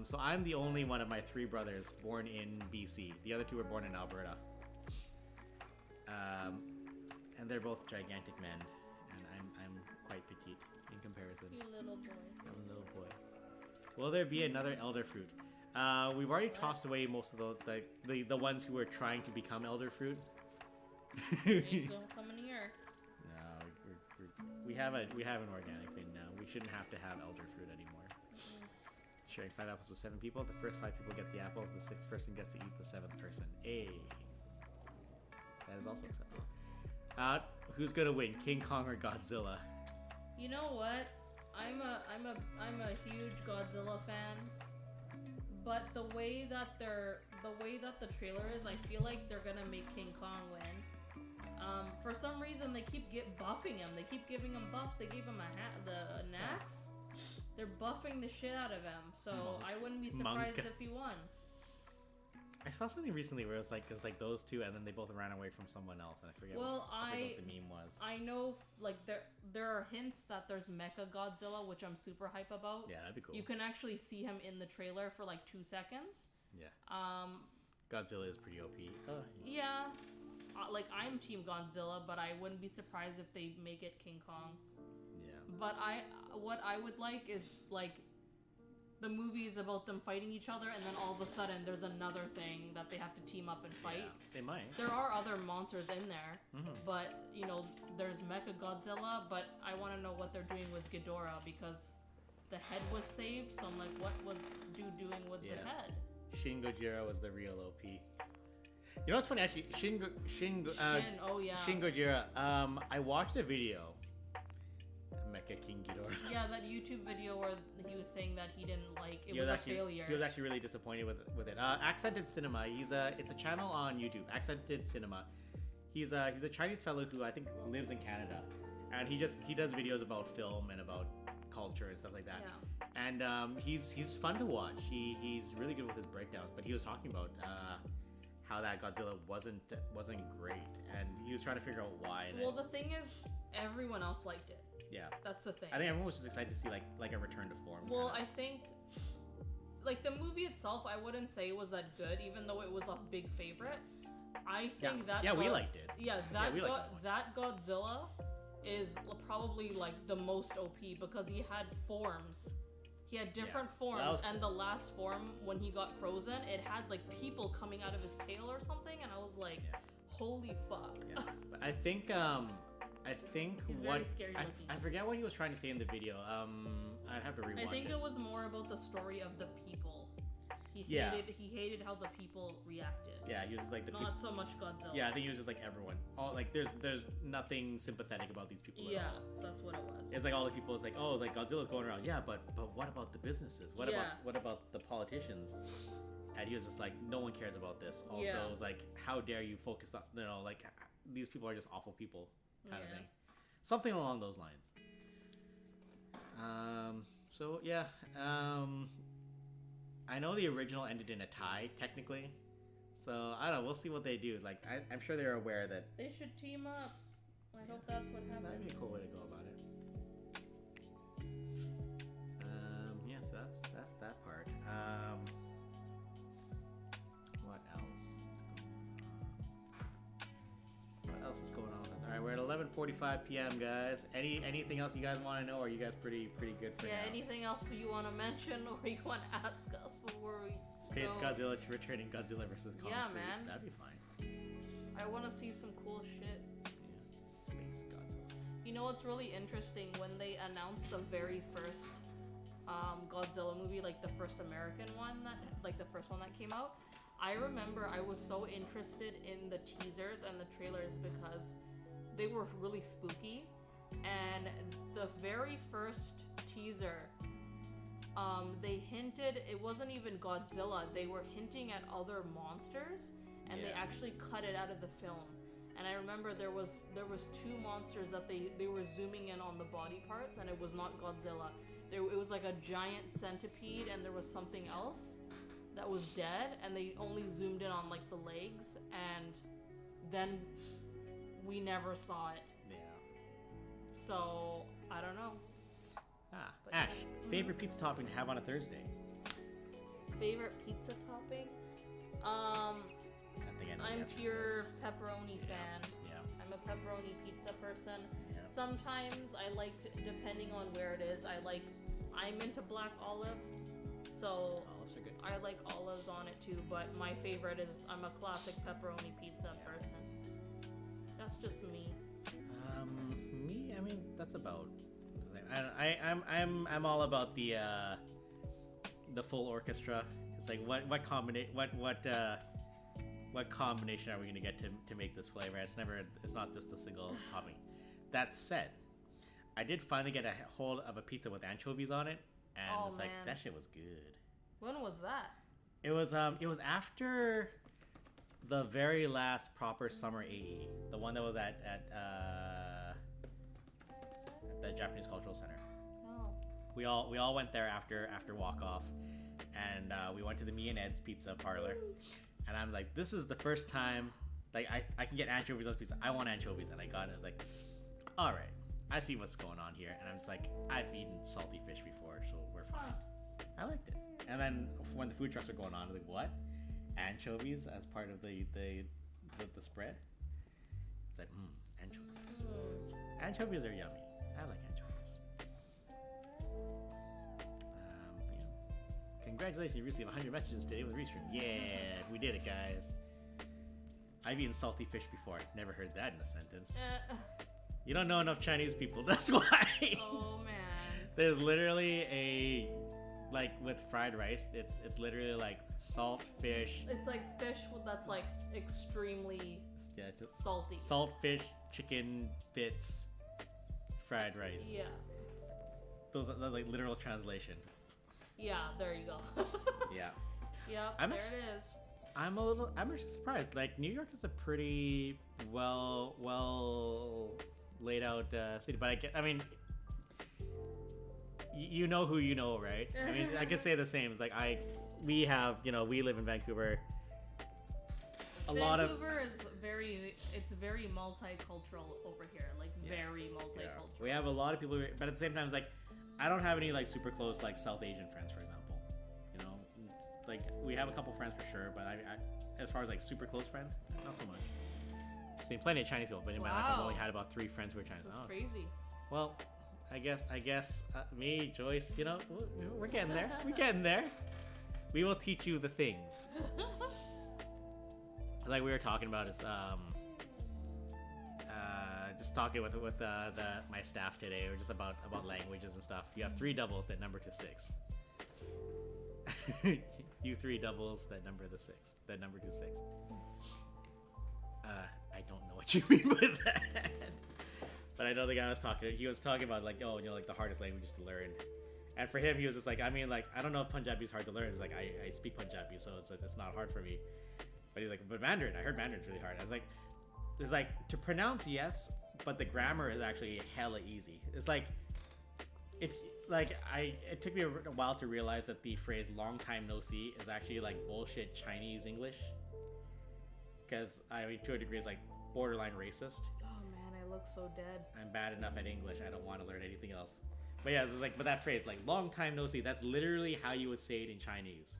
So I'm the only one of my 3 brothers born in BC. The other 2 were born in Alberta. And they're both gigantic men, and I'm quite petite in comparison. You little boy. I'm a little boy. Will there be another elder fruit? We've already tossed away most of the ones who were trying to become elder fruit. Ain't gonna come in here. No, we have an organic bin now. We shouldn't have to have elder fruit anymore. Sharing 5 apples with 7 people. The first 5 people get the apples. The 6th person gets to eat the 7th person. That is also acceptable. Who's gonna win, King Kong or Godzilla? You know what? I'm a huge Godzilla fan, but the way that the trailer is, I feel like they're gonna make King Kong win. For some reason, they keep buffing him. They keep giving him buffs. They gave him an axe. They're buffing the shit out of him. So I wouldn't be surprised if he won. I saw something recently where it was like those 2, and then they both ran away from someone else, and I forget what the meme was. I know, like there are hints that there's Mecha Godzilla, which I'm super hype about. Yeah, that'd be cool. You can actually see him in the trailer for like 2 seconds. Yeah. Godzilla is pretty OP. Yeah. Like I'm Team Godzilla, but I wouldn't be surprised if they make it King Kong. Yeah. But what I would like is like the movies about them fighting each other, and then all of a sudden there's another thing that they have to team up and fight. Yeah, they might. There are other monsters in there, but there's Mecha Godzilla. But I want to know what they're doing with Ghidorah, because the head was saved. So I'm like, what was dude doing with the head? Shin Gojira was the real OP. You know what's funny? Actually, Shin Oh yeah. Shin Gojira. I watched a video. Mecha King Ghidorah. Yeah, that YouTube video where he was saying that he didn't like it. Was a failure. He was actually really disappointed with it. Accented Cinema. It's a channel on YouTube. Accented Cinema. He's a Chinese fellow who I think lives in Canada, and he does videos about film and about culture and stuff like that. Yeah. And he's fun to watch. He's really good with his breakdowns. But he was talking about how that Godzilla wasn't great, and he was trying to figure out why. Well, the thing is, everyone else liked it. Yeah, that's the thing. I think everyone was just excited to see like a return to form. Well, I think like the movie itself, I wouldn't say it was that good, even though it was a big favorite. I think we liked it. Yeah, that Godzilla is probably like the most OP because he had forms. He had different forms, and the last form, when he got frozen, it had like people coming out of his tail or something, and I was like, holy fuck. Yeah. But I think he's very scary looking. I forget what he was trying to say in the video. I'd have to rewatch it. I think it was more about the story of the people. He hated how the people reacted. Yeah, he was just like not so much Godzilla. Yeah, I think he was just like everyone. All like there's nothing sympathetic about these people. Yeah, that's what it was. It's like all the people. It's like, oh, it's like Godzilla's going around. Yeah, but what about the businesses? What about the politicians? And he was just like, no one cares about this. Also, it's like, how dare you focus on like these people are just awful people kind of thing. something along those lines. So yeah, I know the original ended in a tie technically, so I don't know. We'll see what they do. Like I'm sure they're aware that They should team up. I hope that's what happens. that'd be a cool way to go about it. Yeah, so that's that part. What else is going on? What else is going on? All right, we're at 11:45 p.m. guys. Anything else you guys want to know? Or are you guys pretty good for Yeah, now? anything else you want to mention or you want to ask us before we Space go? Godzilla to returning Godzilla versus Kong. Yeah, 3. man. That'd be fine. I want to see some cool shit. Yeah, Space Godzilla. You know what's really interesting? When they announced the very first Godzilla movie, like the first American one, like the first one that came out, I remember I was so interested in the teasers and the trailers because they were really spooky. And the very first teaser, they hinted it wasn't even Godzilla. They were hinting at other monsters, and they Yeah. actually cut it out of the film. And I remember there was two monsters that they were zooming in on the body parts, and it was not Godzilla. It was like a giant centipede, and there was something else that was dead, and they only zoomed in on like the legs, and then we never saw it. Yeah. So I don't know. But Ash, yeah. favorite pizza topping to have on a Thursday? Favorite pizza topping? I think I know the I'm answer to pure this. pepperoni fan. Yeah. I'm a pepperoni pizza person. Yeah. Sometimes I like to, depending on where it is, I'm into black olives, so Olives are good. I like olives on it too, but my favorite is I'm a classic pepperoni pizza person. That's just me. Me, I mean, that's about. I'm all about the full orchestra. It's like what combination are we gonna get to make this flavor? It's not just a single topping. That said, I did finally get a hold of a pizza with anchovies on it, and Oh, it's like man. that shit was good. When was that? It was after the very last proper summer AE, the one that was at the Japanese Cultural Center. Oh. We all went there after walk off, and we went to the Me and Ed's pizza parlor, and I'm like, this is the first time like I can get anchovies on this pizza. I want anchovies, and I got it. I was like, all right, I see what's going on here, and I'm just like, I've eaten salty fish before, so we're fine. I liked it. And then when the food trucks were going on, I was like, what? Anchovies as part of the spread? It's like, anchovies. Anchovies are yummy. I like anchovies. Yeah. Congratulations, you received 100 messages today with Restream. Yeah, we did it, guys. I've eaten salty fish before. Never heard that in a sentence. You don't know enough Chinese people, that's why. Oh man. There's literally like with fried rice, it's literally like salt fish. It's like fish that's like extremely Just salty. salt fish, chicken bits, fried rice. Yeah. Those are like literal translation. Yeah, there you go. Yeah. Yep, I'm there actu- it is. I'm actually surprised. Like New York is a pretty well laid out city, but I mean, you know who you know, right? I mean, I could say the same. It's like we live in Vancouver. Vancouver is very multicultural over here, like very multicultural. We have a lot of people, but at the same time, it's like I don't have any like super close like South Asian friends, for example. You know, like we have a couple friends for sure, but I as far as like super close friends, not so much. Seen plenty of Chinese people, but in my life I've Wow. only had about 3 friends who are Chinese. That's Oh, crazy. well, I guess me, Joyce, you know, we're getting there. We're getting there. We will teach you the things. Like we were talking about is just talking with my staff today, or just about languages and stuff. You have 3 doubles that number to 6. You 3 doubles that number to 6. I don't know what you mean by that. But I know the guy I was talking to, he was talking about like, like the hardest languages to learn. And for him, he was just like, I mean, like, I don't know if Punjabi is hard to learn. It's like, I speak Punjabi, so it's not hard for me. But he's like, but Mandarin, I heard Mandarin's really hard. I was like, it's like to pronounce yes, but the grammar is actually hella easy. It's like if it took me a while to realize that the phrase "long time no see" is actually like bullshit Chinese English. Because I mean, to a degree, it's like borderline racist. Oh man, I look so dead. I'm bad enough at English. I don't want to learn anything else. But yeah, it's like, but that phrase, like "long time no see," that's literally how you would say it in Chinese.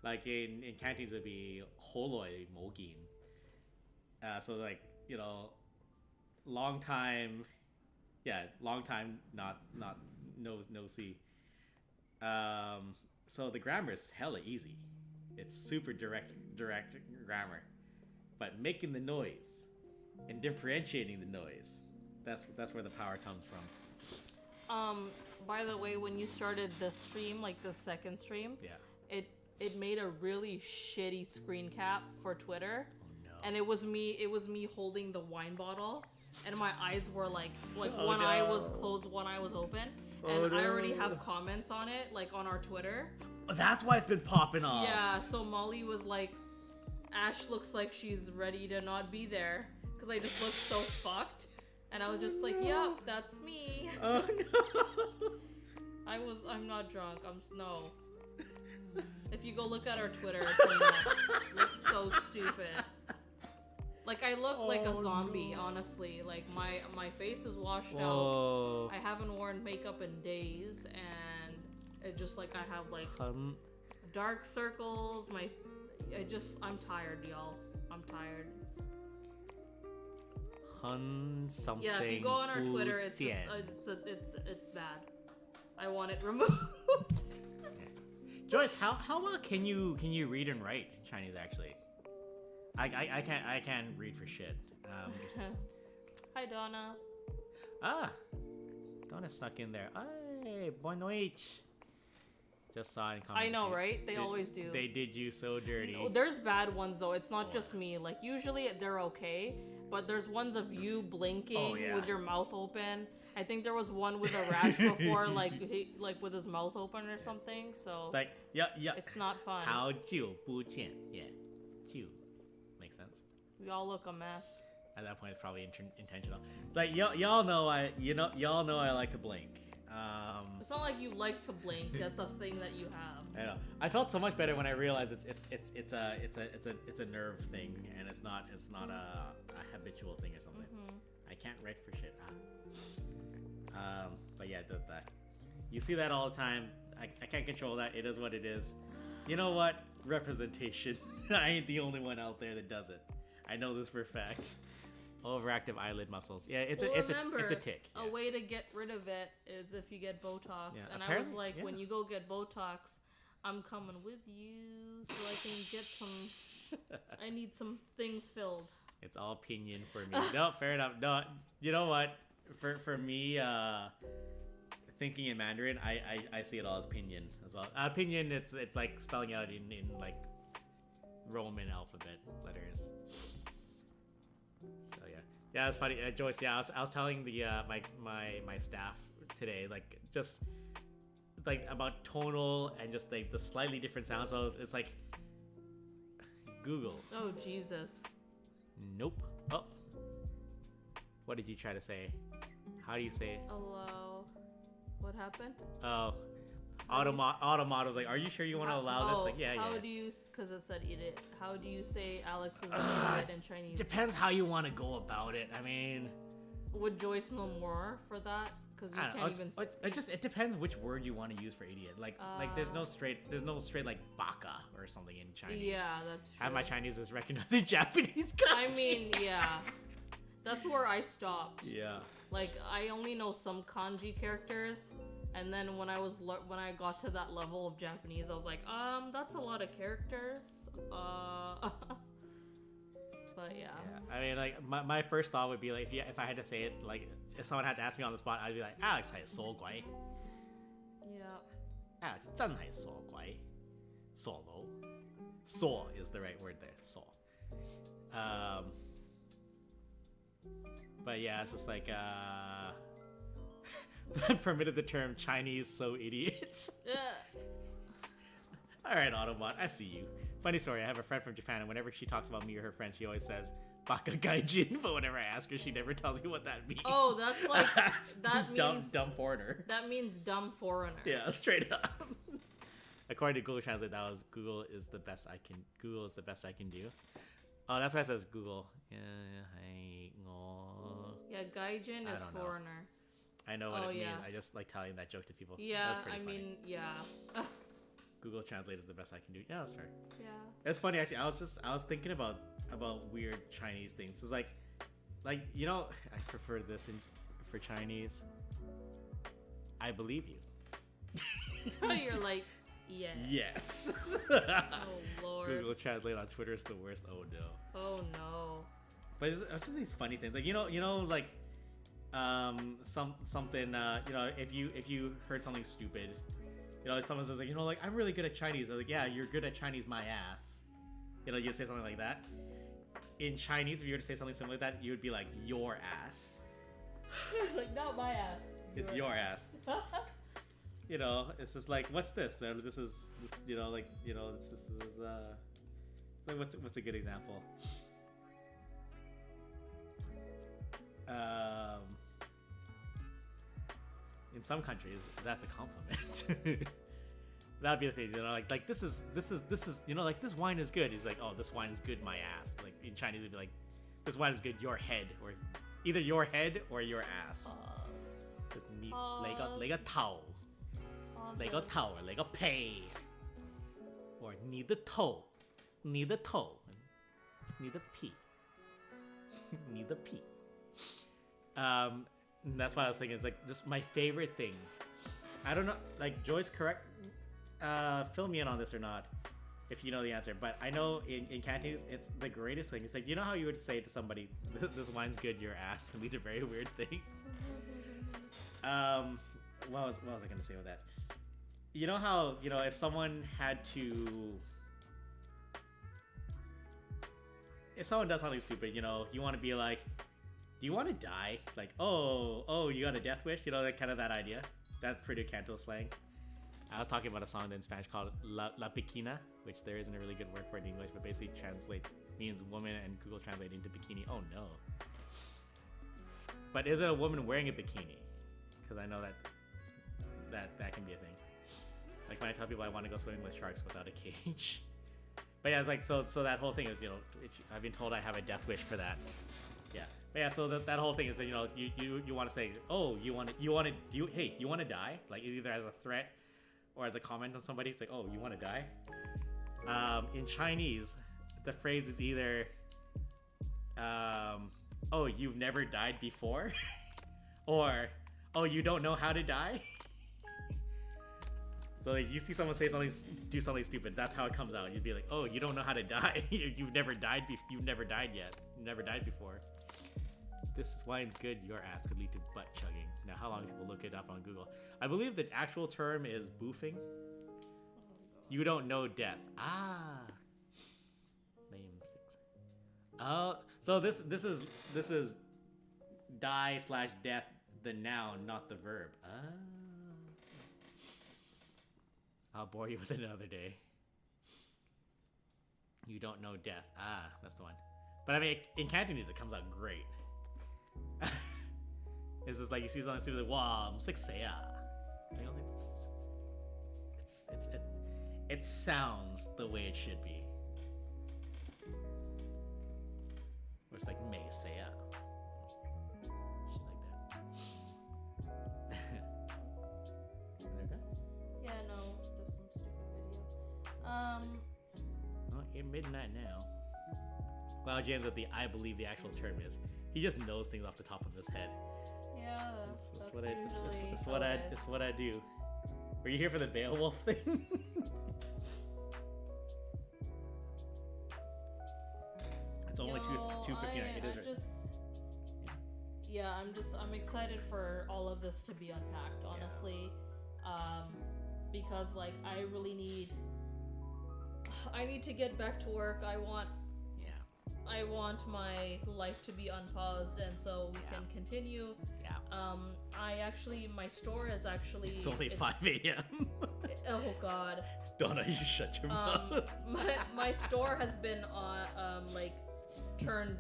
Like in Cantonese, it would be "holoi mogin." So like, you know, long time, yeah, long time not no see. So the grammar is hella easy. It's super direct grammar, but making the noise and differentiating the noise, that's where the power comes from. By the way, when you started the stream, like the second stream, Yeah. it made a really shitty screen cap for Twitter. Oh no. And it was me holding the wine bottle, and my eyes were like Oh, one eye was no. closed, one eye was open, Oh, and I already no. have comments on it, like on our Twitter. Oh, that's why it's been popping off. Yeah, so Molly was like, Ash looks like she's ready to not be there because I just look so fucked, and I was just like, yeah, that's me. Oh no. I'm not drunk. No. If you go look at our Twitter, it's a mess. It looks so stupid. Like I look like a zombie, no. honestly. Like my face is washed Whoa. out. I haven't worn makeup in days, and it just like I have like dark circles. I'm tired, y'all. I'm tired. Something. Yeah, if you go on our Twitter, it's just it's bad. I want it removed. Joyce, how well can you read and write Chinese actually? I can't read for shit. Hi Donna. Donna snuck in there. Hey, boa noite. Just saw it in comment. I know, right? They always do. They did you so dirty. No, there's bad ones though. It's not just me. Like usually they're okay, but there's ones of you blinking with your mouth open. I think there was one with a rash before, like with his mouth open or something. So it's like yeah. It's not fun. 好久不见. Yeah, 久 makes sense. We all look a mess. At that point, it's probably intentional. It's like y'all know I like to blink. It's not like you like to blink. That's a thing that you have. I know. I felt so much better when I realized it's a nerve thing and it's not a habitual thing or something. I can't write for shit. But yeah, it does that. You see that all the time. I can't control that. It is what it is. You know what? Representation. I ain't the only one out there that does it. I know this for a fact. Overactive eyelid muscles. Yeah, it's a tick. A way to get rid of it is if you get Botox. Yeah, and I was like, when you go get Botox, I'm coming with you so I can get some. I need some things filled. It's all opinion for me. No, fair enough. No, you know what? For me, thinking in Mandarin, I see it all as pinyin as well. Pinyin, it's like spelling out in like Roman alphabet letters. So yeah, it's funny, Joyce. Yeah, I was telling the my staff today, like just like about tonal and just like the slightly different sounds. So it's like Google. Oh Jesus. Nope. Oh. What did you try to say? How do you say it? Hello. What happened? Oh. Automoto's like, are you sure you want to allow this? Like, yeah. How do you, because it said eat it. How do you say Alex is an idiot in Chinese? Depends how you want to go about it. I mean, would Joyce know more for that? Because you can't even speak. It depends which word you want to use for idiot. Like there's no straight like baka or something in Chinese. Yeah, that's true. I have my Chinese as recognizing Japanese kanji. I mean, yeah. That's where I stopped. Yeah. Like I only know some kanji characters, and then when I got to that level of Japanese, I was like, that's a lot of characters. But yeah. I mean, like my first thought would be like if I had to say it, like if someone had to ask me on the spot, I'd be like, Alex 係傻鬼. Yeah. Alex 真係傻鬼. 傻佬. 傻 is the right word there. 傻. But yeah, it's just like permitted the term Chinese so idiots. All right, Autobot, I see you. Funny story, I have a friend from Japan, and whenever she talks about me or her friend, she always says, Baka Gaijin, but whenever I ask her, she never tells me what that means. Oh, that's like that means dumb foreigner. that means dumb foreigner. Yeah, straight up. According to Google Translate, that was Google is the best I can. Google is the best I can do. Oh, that's why it says Google. Yeah, Yeah, gaijin I is don't know. foreigner. I know what Oh, it means. yeah. I just like telling that joke to people. Yeah, That's pretty I funny. mean, yeah. Google Translate is the best I can do. Yeah, that's fair. Yeah. It's funny actually. I was thinking about weird Chinese things. It's like you know, I prefer this for Chinese. I believe you. You're like, yeah. Yes. Oh lord. Google Translate on Twitter is the worst. Oh no. Oh no. But it's just these funny things, like you know, like something you know, if you heard something stupid, you know, like someone says like, you know, like I'm really good at Chinese. I was like, yeah, you're good at Chinese, my ass. You know, you'd say something like that. In Chinese, if you were to say something similar to that, you would be like, your ass. It's like, not my ass. It's your ass. You know, it's just like, what's this? This is this. You know, like you know, this is like what's a good example? In some countries, that's a compliment. That'd be the thing, you know, like this is, you know, like this wine is good. He's like, oh, this wine is good, my ass. Like in Chinese, it'd be like, this wine is good, your head, or either your head or your ass. Just need like a towel, like a towel, like a pay, or need the toe, need the toe, need the pee, need the pee. And that's why I was thinking, it's like just my favorite thing. I don't know, like Joyce, correct? Fill me in on this or not, if you know the answer. But I know in Cantonese, it's the greatest thing. It's like, you know how you would say to somebody, "This wine's good, your ass." And these are very weird things. What was I gonna say with that? You know how, you know, if someone does something stupid, you know, you want to be like, do you want to die? Like, oh, you got a death wish? You know, that kind of that idea. That's pretty Canto slang. I was talking about a song in Spanish called La Bikina, which there isn't a really good word for it in English, but basically means woman, and Google Translate into bikini. Oh no. But is it a woman wearing a bikini? Because I know that can be a thing. Like when I tell people I want to go swimming with sharks without a cage. But yeah, it's like, so that whole thing is, you know, I've been told I have a death wish for that. Yeah. But yeah, so that whole thing is that, you know, you want to say, oh, you want to die? Like either as a threat or as a comment on somebody. It's like, oh, you want to die? In Chinese, the phrase is either, oh, you've never died before, or, oh, you don't know how to die. So like, you see someone do something stupid, that's how it comes out. You'd be like, oh, you don't know how to die. You've never died yet. You've never died before. This wine's good, your ass could lead to butt chugging. Now, how long do people look it up on Google? I believe the actual term is boofing. You don't know death. Ah. Name 6. Oh, so this is die/death, the noun, not the verb. Ah. I'll bore you with it another day. You don't know death. Ah, that's the one. But I mean, in Cantonese, it comes out great. It's just like you see something stupid, like, wow, I'm sick, say it sounds the way it should be. Or it's like, may say shit like that. Yeah, no, just some stupid video. Well, it's midnight now. Wow, James, what I believe the actual term is. He just knows things off the top of his head. Yeah, It's that's what I do. Were you here for the Beowulf thing? It's only 2:59. It is right. Yeah, I'm excited for all of this to be unpacked, honestly. Because like I need to get back to work. I want my life to be unpaused, and so we can continue. Yeah. My store is actually. It's only 5 a.m. Oh God. Donna, you shut your mouth. My store has been turned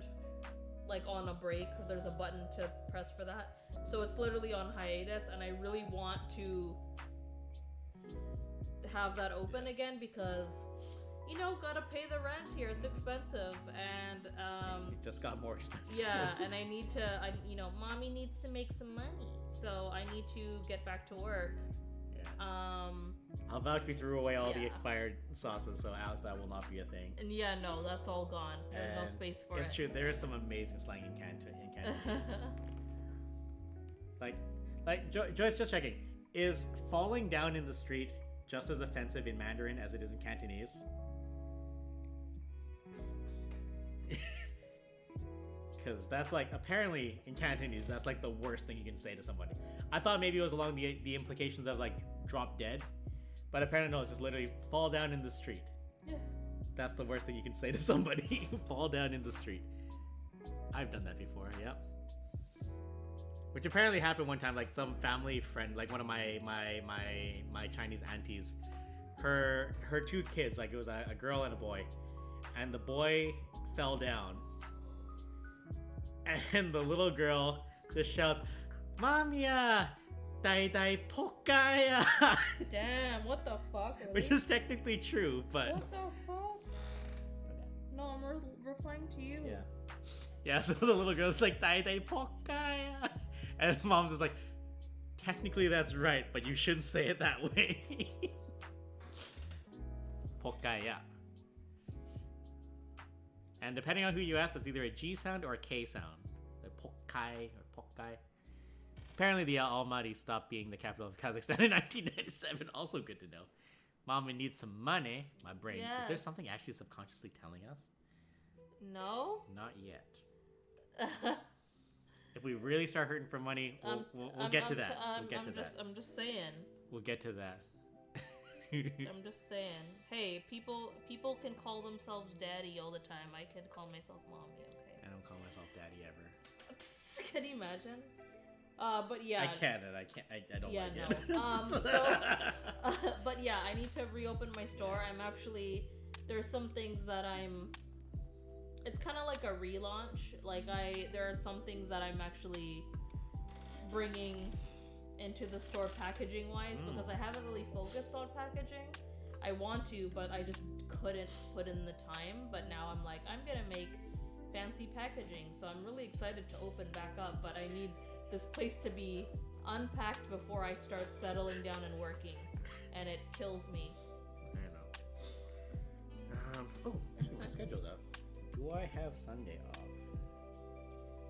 like on a break. There's a button to press for that. So it's literally on hiatus, and I really want to have that open again because, you know, gotta pay the rent here. It's expensive, and It just got more expensive. yeah, and you know, mommy needs to make some money, so I need to get back to work. Yeah. How about if we threw away all the Yeah. expired sauces, so Alex, that will not be a thing. And yeah, no, that's all gone. There's no And space for it's it. true. There is some amazing slang in Cantonese. like Joyce, just checking. Is falling down in the street just as offensive in Mandarin as it is in Cantonese? Because that's like, apparently in Cantonese, that's like the worst thing you can say to somebody. I thought maybe it was along the implications of like drop dead, but apparently no, it's just literally fall down in the street. Yeah. That's the worst thing you can say to somebody. Fall down in the street. I've done that before, yep. Which apparently happened one time, like some family friend, like one of my Chinese aunties, her two kids, like it was a girl and a boy, and the boy fell down, and the little girl just shouts, "Mamia, dai dai pokaya," Damn, what the fuck? Really? which is technically true, but What the fuck? No, I'm replying to you. yeah. So the little girl's like, "Dai dai pokaya," and mom's just like, "Technically that's right, but you shouldn't say it that way." Pokaya. And depending on who you ask, that's either a G sound or a K sound. The Pokai or Pokai. Apparently the Almaty stopped being the capital of Kazakhstan in 1997. Also good to know. Mama needs some money. My brain. Is there Yes. something actually subconsciously telling us? No? Not yet. If we really start hurting for money, we'll get to that. We'll get to that. I'm just saying. We'll get to that. I'm just saying. Hey, people can call themselves daddy all the time. I can call myself mommy, okay? I don't call myself daddy ever. Can you imagine? But yeah. I can and I can't. I don't Yeah, like it. no. But yeah, I need to reopen my store. I'm actually, there's some things that it's kind of like a relaunch. Like there are some things that I'm actually bringing into the store packaging wise because I haven't really focused on packaging. I want to, but I just couldn't put in the time. But now I'm like, I'm gonna make fancy packaging, so I'm really excited to open back up, but I need this place to be unpacked before I start settling down and working, and it kills me. I know. Oh, actually my schedule's out. Do I have Sunday off?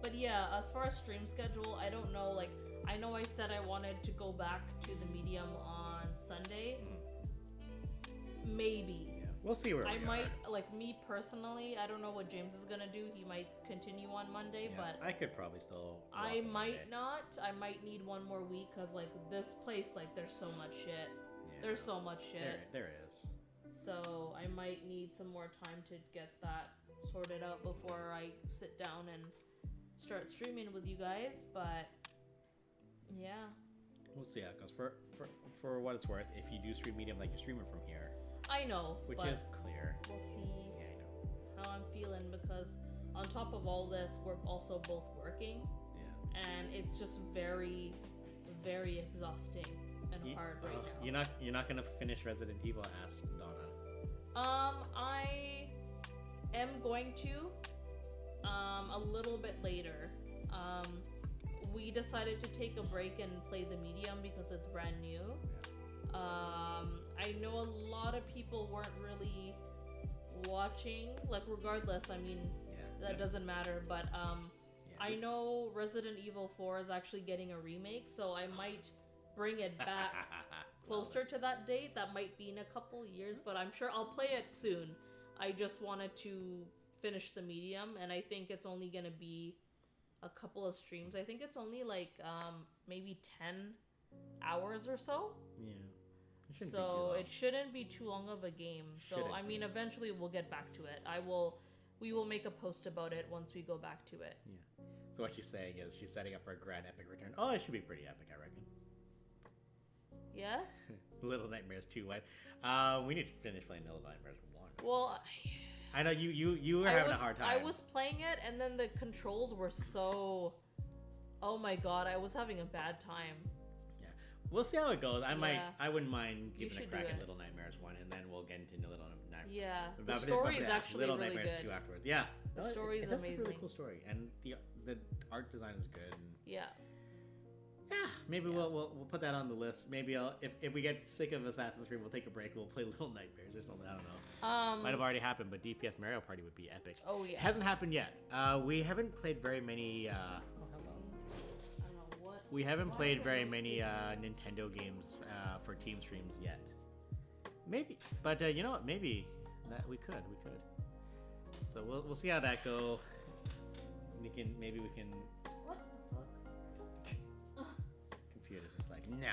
But yeah, as far as stream schedule, I don't know, like, I know I said I wanted to go back to the medium on Sunday. Maybe. Yeah, we'll see where I we might, are. like, me personally, I don't know what James is gonna do. He might continue on Monday, Yeah, but I could probably still. I walk might Monday. not. I might need one more week because, like, this place, like, there's so much shit. Yeah, There's so much shit. There is. So I might need some more time to get that sorted out before I sit down and start streaming with you guys. But yeah, We'll see how it goes. For what it's worth, if you do stream medium, like you're streaming from here, I know, which but is clear. we'll see Yeah, I know. how I'm feeling because on top of all this, we're also both working, Yeah. and it's just very, very exhausting and hard right now. You're not gonna finish Resident Evil, asked Donna. I am going to, a little bit later. We decided to take a break and play the medium because it's brand new. I know a lot of people weren't really watching, like, regardless, I mean, that doesn't matter, but, I know Resident Evil 4 is actually getting a remake, so I might bring it back closer to that date. That might be in a couple years, but I'm sure I'll play it soon. I just wanted to finish the medium, and I think it's only gonna be a couple of streams. I think it's only like maybe 10 hours or so. Yeah. So it shouldn't be too long of a game. So Shouldn't I mean, be. eventually we'll get back to it. We will make a post about it once we go back to it. Yeah. So what she's saying is she's setting up for a grand epic return. Oh, it should be pretty epic, I reckon. Yes? Little Nightmares 2, what? We need to finish playing Little Nightmares 1. Well, I know you were having a hard time. I was playing it, and then the controls were so. Oh my god, I was having a bad time. Yeah, we'll see how it goes. Yeah. I wouldn't mind You giving a should crack do at it. Little Nightmares 1, and then we'll get into Little Nightmares. Yeah, the story is actually Little really Nightmares good. 2 afterwards. Yeah, The story is That's a really amazing. cool story, and the art design is good. And Yeah. yeah, maybe Yeah. we'll put that on the list. Maybe if we get sick of Assassin's Creed, we'll take a break. We'll play Little Nightmares or something. I don't know. Might have already happened, but DPS Mario Party would be epic. Oh It yeah. hasn't happened yet. We haven't played very many. I don't know what. We haven't Why played is it very not many saving? Nintendo games for team streams yet. Maybe, but you know what? Maybe that we could. So we'll see how that go. Maybe we can. What the fuck? Computer's just like no.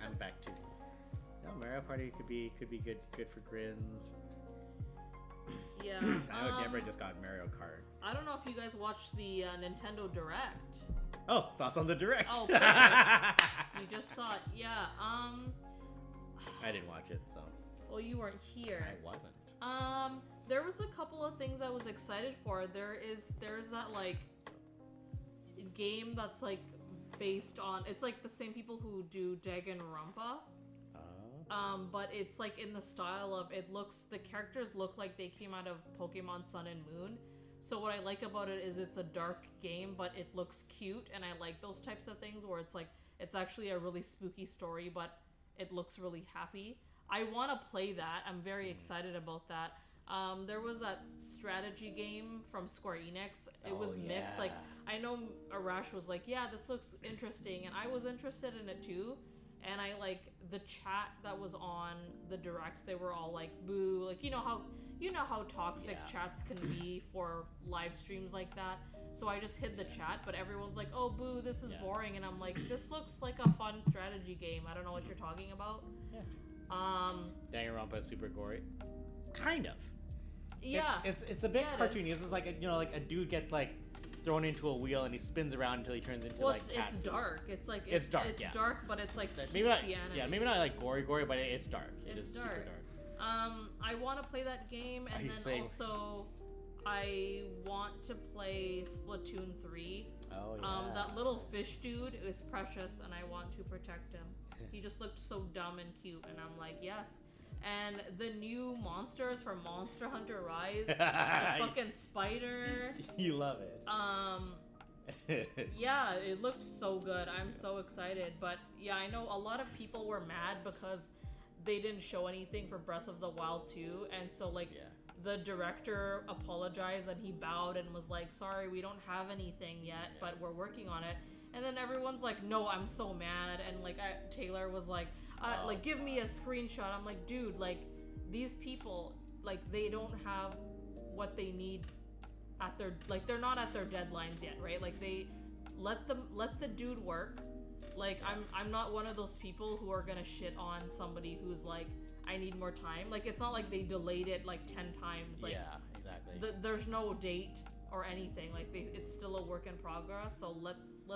I'm back to. No, Mario Party could be good for grins. Yeah. I know Deborah just got Mario Kart. I don't know if you guys watched the Nintendo Direct. Oh, thoughts on the direct? Oh, perfect. You just saw it. Yeah. I didn't watch it, so Well, you weren't here. I wasn't. There was a couple of things I was excited for. There's that like game that's like based on. It's like the same people who do Danganronpa. But it's like in the style of the characters look like they came out of Pokemon Sun and Moon. So what I like about it is it's a dark game, but it looks cute, and I like those types of things where it's like it's actually a really spooky story, but it looks really happy. I want to play that. I'm very excited about that. There was that strategy game from Square Enix. It was mixed. yeah. Like I know Arash was like, "Yeah, this looks interesting," and I was interested in it too. And I like the chat that was on the direct. They were all like, "Boo!" Like you know how toxic chats can be for live streams like that. So I just hid the chat, but everyone's like, "Oh, boo! This is boring," and I'm like, "This looks like a fun strategy game. I don't know what you're talking about." Yeah. Danganronpa is super gory. Kind of. Yeah. It's a bit Yeah, it cartoony. is. It's like a dude gets like thrown into a wheel and he spins around until he turns into Well, like cat it's food. dark. It's like It's dark, It's yeah. dark, but it's like Maybe not. cutesy anime. Yeah, maybe not like gory, but it's dark. It's super dark. dark. I want to play that game, and you then saying- also I want to play Splatoon 3. Oh yeah. That little fish dude is precious, and I want to protect him. He just looked so dumb and cute, and I'm like, yes. And the new monsters from Monster Hunter Rise, the fucking spider. You love it. Yeah, it looked so good. I'm so excited. But yeah, I know a lot of people were mad because they didn't show anything for Breath of the Wild 2, and so like the director apologized and he bowed and was like, "Sorry, we don't have anything yet, but we're working on it." And then everyone's like, "No, I'm so mad." And like Taylor was like, "Like give me a screenshot." I'm like, "Dude, like these people, like they don't have what they need at their they're not at their deadlines yet, right? Like they let the dude work." Like I'm not one of those people who are gonna shit on somebody who's like, "I need more time." Like it's not like they delayed it like 10 times. Like yeah, exactly. there's no date or anything. Like it's still a work in progress. So let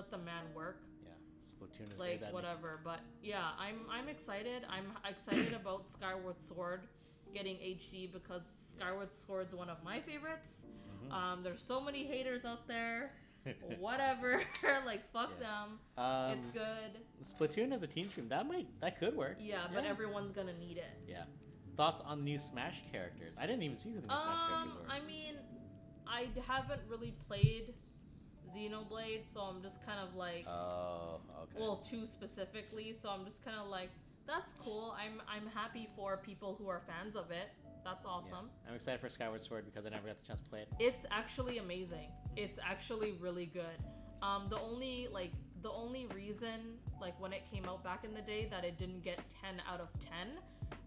the man work. Yeah, Splatoon is Like great, whatever. But yeah, I'm excited. I'm excited about Skyward Sword getting HD because Skyward Sword's one of my favorites. There's so many haters out there. Whatever. Like fuck them. It's good. Splatoon as a team stream that could work. Yeah, but everyone's gonna need it. Yeah. Thoughts on new Smash characters? I didn't even see who the new Smash characters were. I mean, I haven't really played Xenoblade, so I'm just kind of like, Oh, okay. well, 2 specifically, so I'm just kind of like, that's cool. I'm happy for people who are fans of it. That's awesome. Yeah. I'm excited for Skyward Sword because I never got the chance to play it. It's actually amazing. It's actually really good. The only reason, like when it came out back in the day, that it didn't get 10 out of 10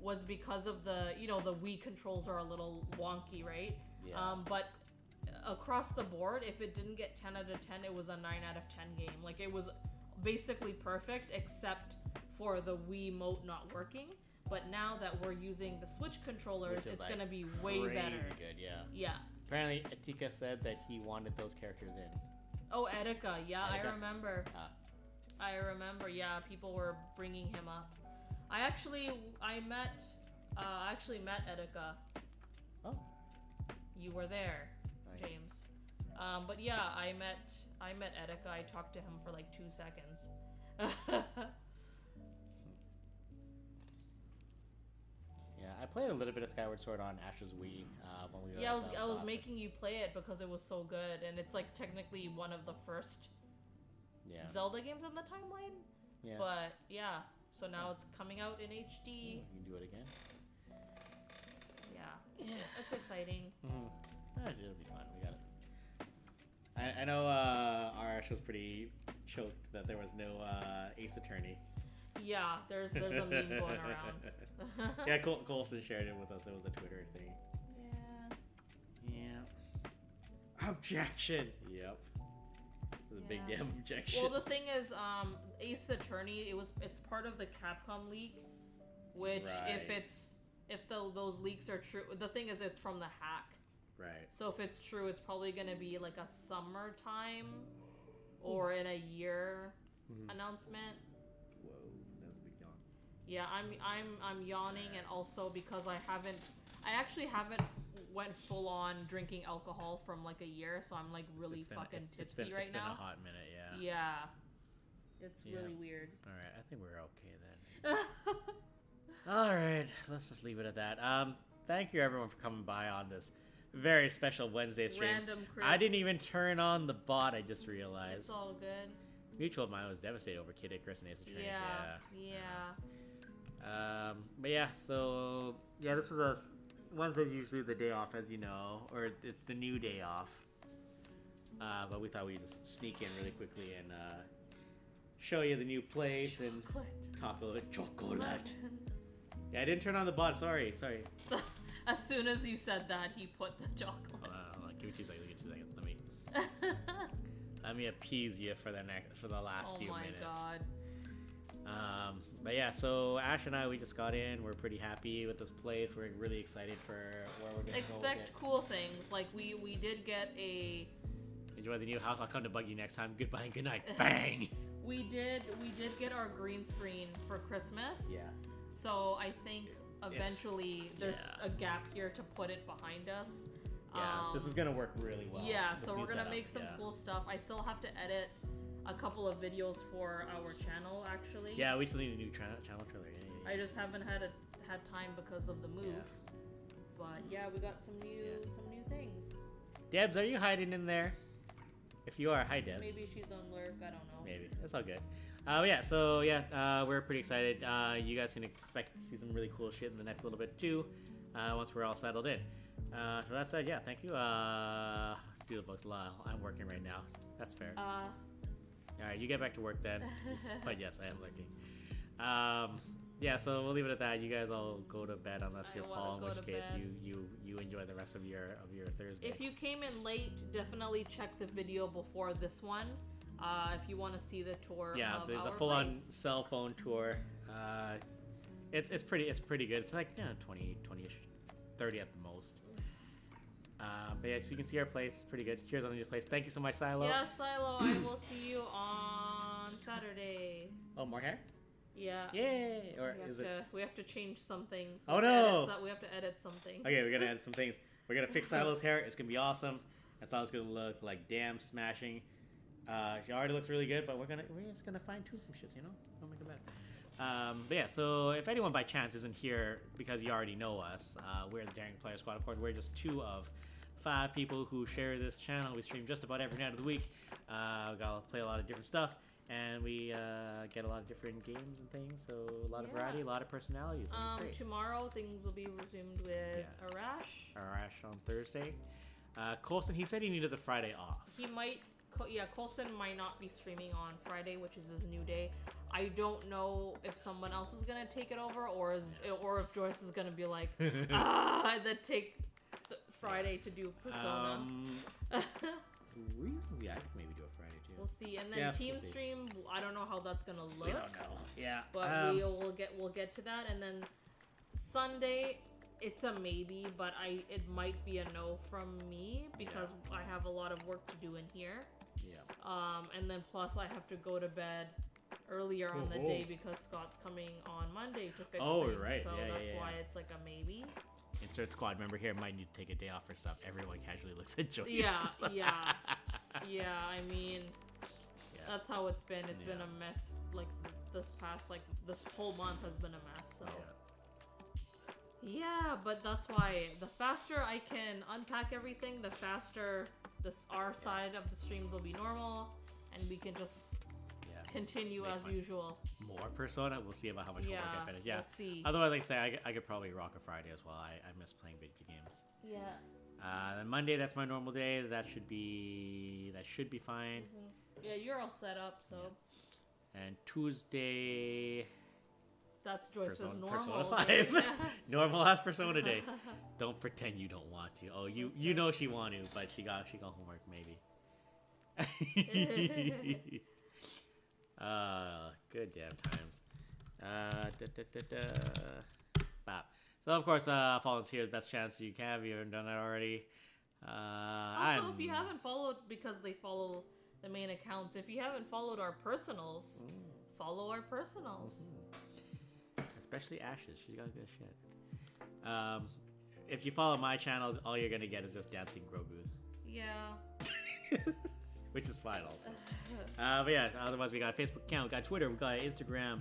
was because of the Wii controls are a little wonky, right? Yeah. But across the board, if it didn't get 10 out of 10, it was a 9 out of 10 game. Like it was basically perfect except for the Wii mote not working. But now that we're using the Switch controllers, it's gonna be way better. Crazy good, yeah. Yeah. Apparently, Atika said that he wanted those characters in. Oh, Etika. Yeah, Etika? I remember. I remember. Yeah, people were bringing him up. I met Etika. Oh. you were there, Right. James. But yeah, I met Etika. I talked to him for like 2 seconds. Yeah, I played a little bit of Skyward Sword on Ash's Wii when we were Yeah, at I was Oscars. making you play it because it was so good, and it's like technically one of the first Yeah. Zelda games in the timeline. Yeah. But yeah, so now it's coming out in Ooh, HD. you can do it again. Yeah, it's exciting. Mm-hmm. It'll be fun. We got it. I know Arash was pretty choked that there was no Ace Attorney. Yeah, there's a meme going around. Yeah, Colson shared it with us. It was a Twitter thing. Yeah. Yeah. Objection. Yep. It was a big Yeah. damn objection. Well, the thing is, Ace Attorney, it's part of the Capcom leak, which Right. if those leaks are true, the thing is it's from the hack. Right. So if it's true, it's probably gonna be like a summertime or in a year announcement. Whoa, that was a big yawn. Yeah, I'm yawning, and also because I actually haven't went full on drinking alcohol from like a year, so I'm like really fucking tipsy right now. It's been a hot minute, yeah. Yeah. It's Yeah. really weird. All right, I think we're okay then. All right, let's just leave it at that. Thank you everyone for coming by on this very special Wednesday stream. Random I didn't Crips. even turn on the bot. I just realized. It's all good. Mutual of mine was devastated over Kid Icarus and Ace Attorney. Yeah. But yeah, so yeah, this was us. Wednesday's usually the day off, as you know, or it's the new day off. But we thought we'd just sneak in really quickly and show you the new place and talk a little chocolate. Lemons. Yeah, I didn't turn on the bot. Sorry. As soon as you said that, he put the chocolate. Hold on, give me 2 seconds. Let me appease you for the last few minutes. Oh my god. But yeah, so Ash and I, we just got in. We're pretty happy with this place. We're really excited for where we're gonna Expect go. cool things. Like we did get a. Enjoy the new house. I'll come to bug you next time. Goodbye and good night. Bang. We did get our green screen for Christmas. Yeah. So I think eventually there's a gap here to put it behind us. Yeah. This is gonna work really well. Yeah. this So new we're gonna setup, make some yeah. cool stuff. I still have to edit a couple of videos for our channel actually. Yeah, we still need a new channel trailer. Yeah. I just haven't had time because of the move. Yeah. But yeah, we got some new things. Debs, are you hiding in there? If you are, hi Debs. Maybe she's on lurk. I don't know. Maybe. That's all good. We're pretty excited. You guys can expect to see some really cool shit in the next little bit too, once we're all settled in. So that said, yeah, thank you. Doodlebug's Lyle. I'm working right now. That's fair. Alright, you get back to work then. But yes, I am looking. Yeah, so we'll leave it at that. You guys all go to bed unless I you're wanna Paul, in go which to case bed. you enjoy the rest of your Thursday. If you came in late, definitely check the video before this one. If you want to see the tour. Yeah, of the our full-on place. cell phone tour. It's pretty good. It's like 20-ish, 30 at the most. But yeah, so you can see our place. It's pretty good. Here's on the new place. Thank you so much, Silo. Yeah, Silo. I will see you on Saturday. Oh, more hair? Yeah. Yay! Or is it? We have to change some things. Oh, no! We have to edit some things. Okay, we're gonna add some things. We're gonna fix Silo's hair. It's gonna be awesome. And Silo's gonna look like damn smashing. She already looks really good, but we're just gonna fine tune some shit, you know? Don't make it better. But yeah, so if anyone by chance isn't here because you already know us, we're the Daring Player Squad. Of course, we're just 2 of 5 people who share this channel. We stream just about every night of the week. We gotta play a lot of different stuff, and we get a lot of different games and things. So a lot of variety, a lot of personalities. And it's great. Tomorrow things will be resumed with Arash. Arash on Thursday. Colson, he said he needed the Friday off. He might. Colson might not be streaming on Friday, which is his new day. I don't know if someone else is gonna take it over, or if Joyce is gonna be like, then take Friday to do Persona. Reasonably, I could maybe do a Friday too. We'll see, and then Team we'll see. Stream. I don't know how that's gonna look. We don't know. Yeah, but we'll get to that, and then Sunday. It's a maybe, but it might be a no from me because I have a lot of work to do in here. Yeah. And then plus I have to go to bed earlier on the day because Scott's coming on Monday to fix things. Right. So Yeah, that's yeah. why it's like a maybe. insert squad member here might need to take a day off for stuff. Everyone casually looks at Joyce. Yeah, yeah. Yeah, I mean, Yeah. that's how it's been. It's been Yeah. a mess. Like this past, like this whole month has been a mess. So yeah, but that's why the faster I can unpack everything, the faster our side of the streams will be normal, and we can just Yeah. continue Make as fun. usual. More Persona. We'll see about how much Yeah, homework I finish. Yeah. we'll see. Otherwise, like I say, I could probably rock a Friday as well. I miss playing video games. Yeah. Then Monday, that's my normal day. That should be fine. Yeah, you're all set up, so And Tuesday, that's Joyce's Persona normal 5. day. Normal ass Persona day. Don't pretend you don't want to. Oh, you know she want to, but she got homework maybe. Good damn times. Bop. So of course, following's here. Best chance you can if you haven't done it already. Also, if you haven't followed, because they follow the main accounts, if you haven't followed our personals, follow our personals. Especially Ashes, she's got good shit. If you follow my channels, all you're gonna get is just dancing Grogu, Yeah. which is fine also. But yeah, otherwise we got a Facebook account, we got Twitter, we got Instagram.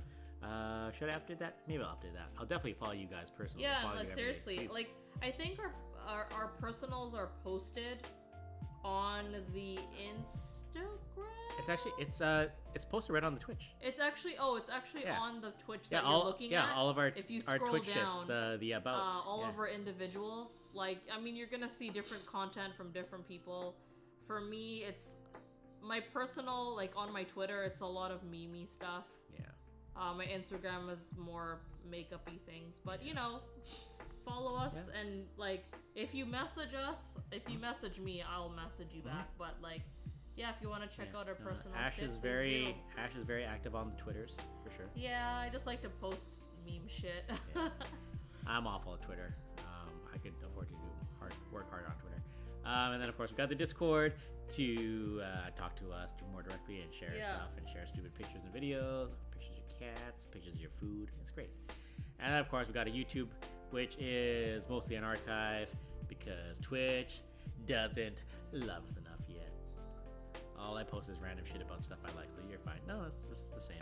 Should I update that? Maybe I'll update that. I'll definitely follow you guys personally. Yeah, Follow like you every day, seriously, please. like I think our personals are posted on the Instagram. It's actually it's posted right on the Twitch. It's actually Yeah. on the Twitch Yeah, that you're looking at. all of our If you our scroll Twitch down, shits, the about all yeah. of our individuals. Like, I mean, you're gonna see different content from different people. For me, it's my personal, like on my Twitter, it's a lot of meme stuff. Yeah. My Instagram is more makeup-y things, but you know, follow us and like if you message me, I'll message you back. But like, yeah, if you want to check out our personal Ash shit, is please do. Ash is very active on the Twitters for sure. Yeah, I just like to post meme shit. Yeah. I'm awful at Twitter. I could afford to work hard on Twitter. And then of course we got the Discord to talk to us more directly and share stuff and share stupid pictures and videos, pictures of your cats, pictures of your food. It's great. And then of course we got a YouTube, which is mostly an archive because Twitch doesn't love us enough yet. All I post is random shit about stuff I like, so you're fine. No, it's the same.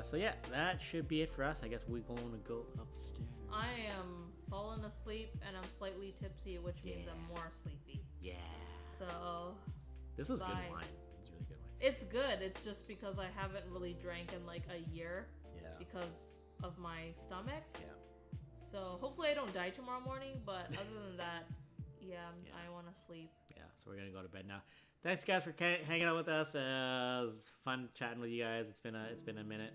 So yeah, that should be it for us. I guess we're going to go upstairs. I am falling asleep and I'm slightly tipsy, which means I'm more sleepy. Yeah. So This was bye. good wine. It's really good wine. It's good. It's just because I haven't really drank in like a year Yeah. because of my stomach. Yeah. So hopefully I don't die tomorrow morning. But other than that, I want to sleep. Yeah. So we're gonna go to bed now. Thanks guys for hanging out with us. It was fun chatting with you guys. It's been a minute.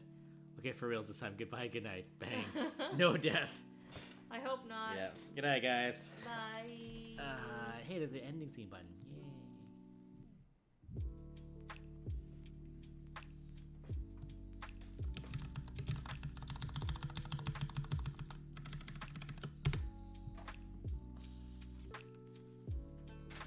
Okay, for reals this time. Goodbye. Good night. Bang. No death. I hope not. Yeah. Good night, guys. Bye. Hey, there's the ending scene button. Yay.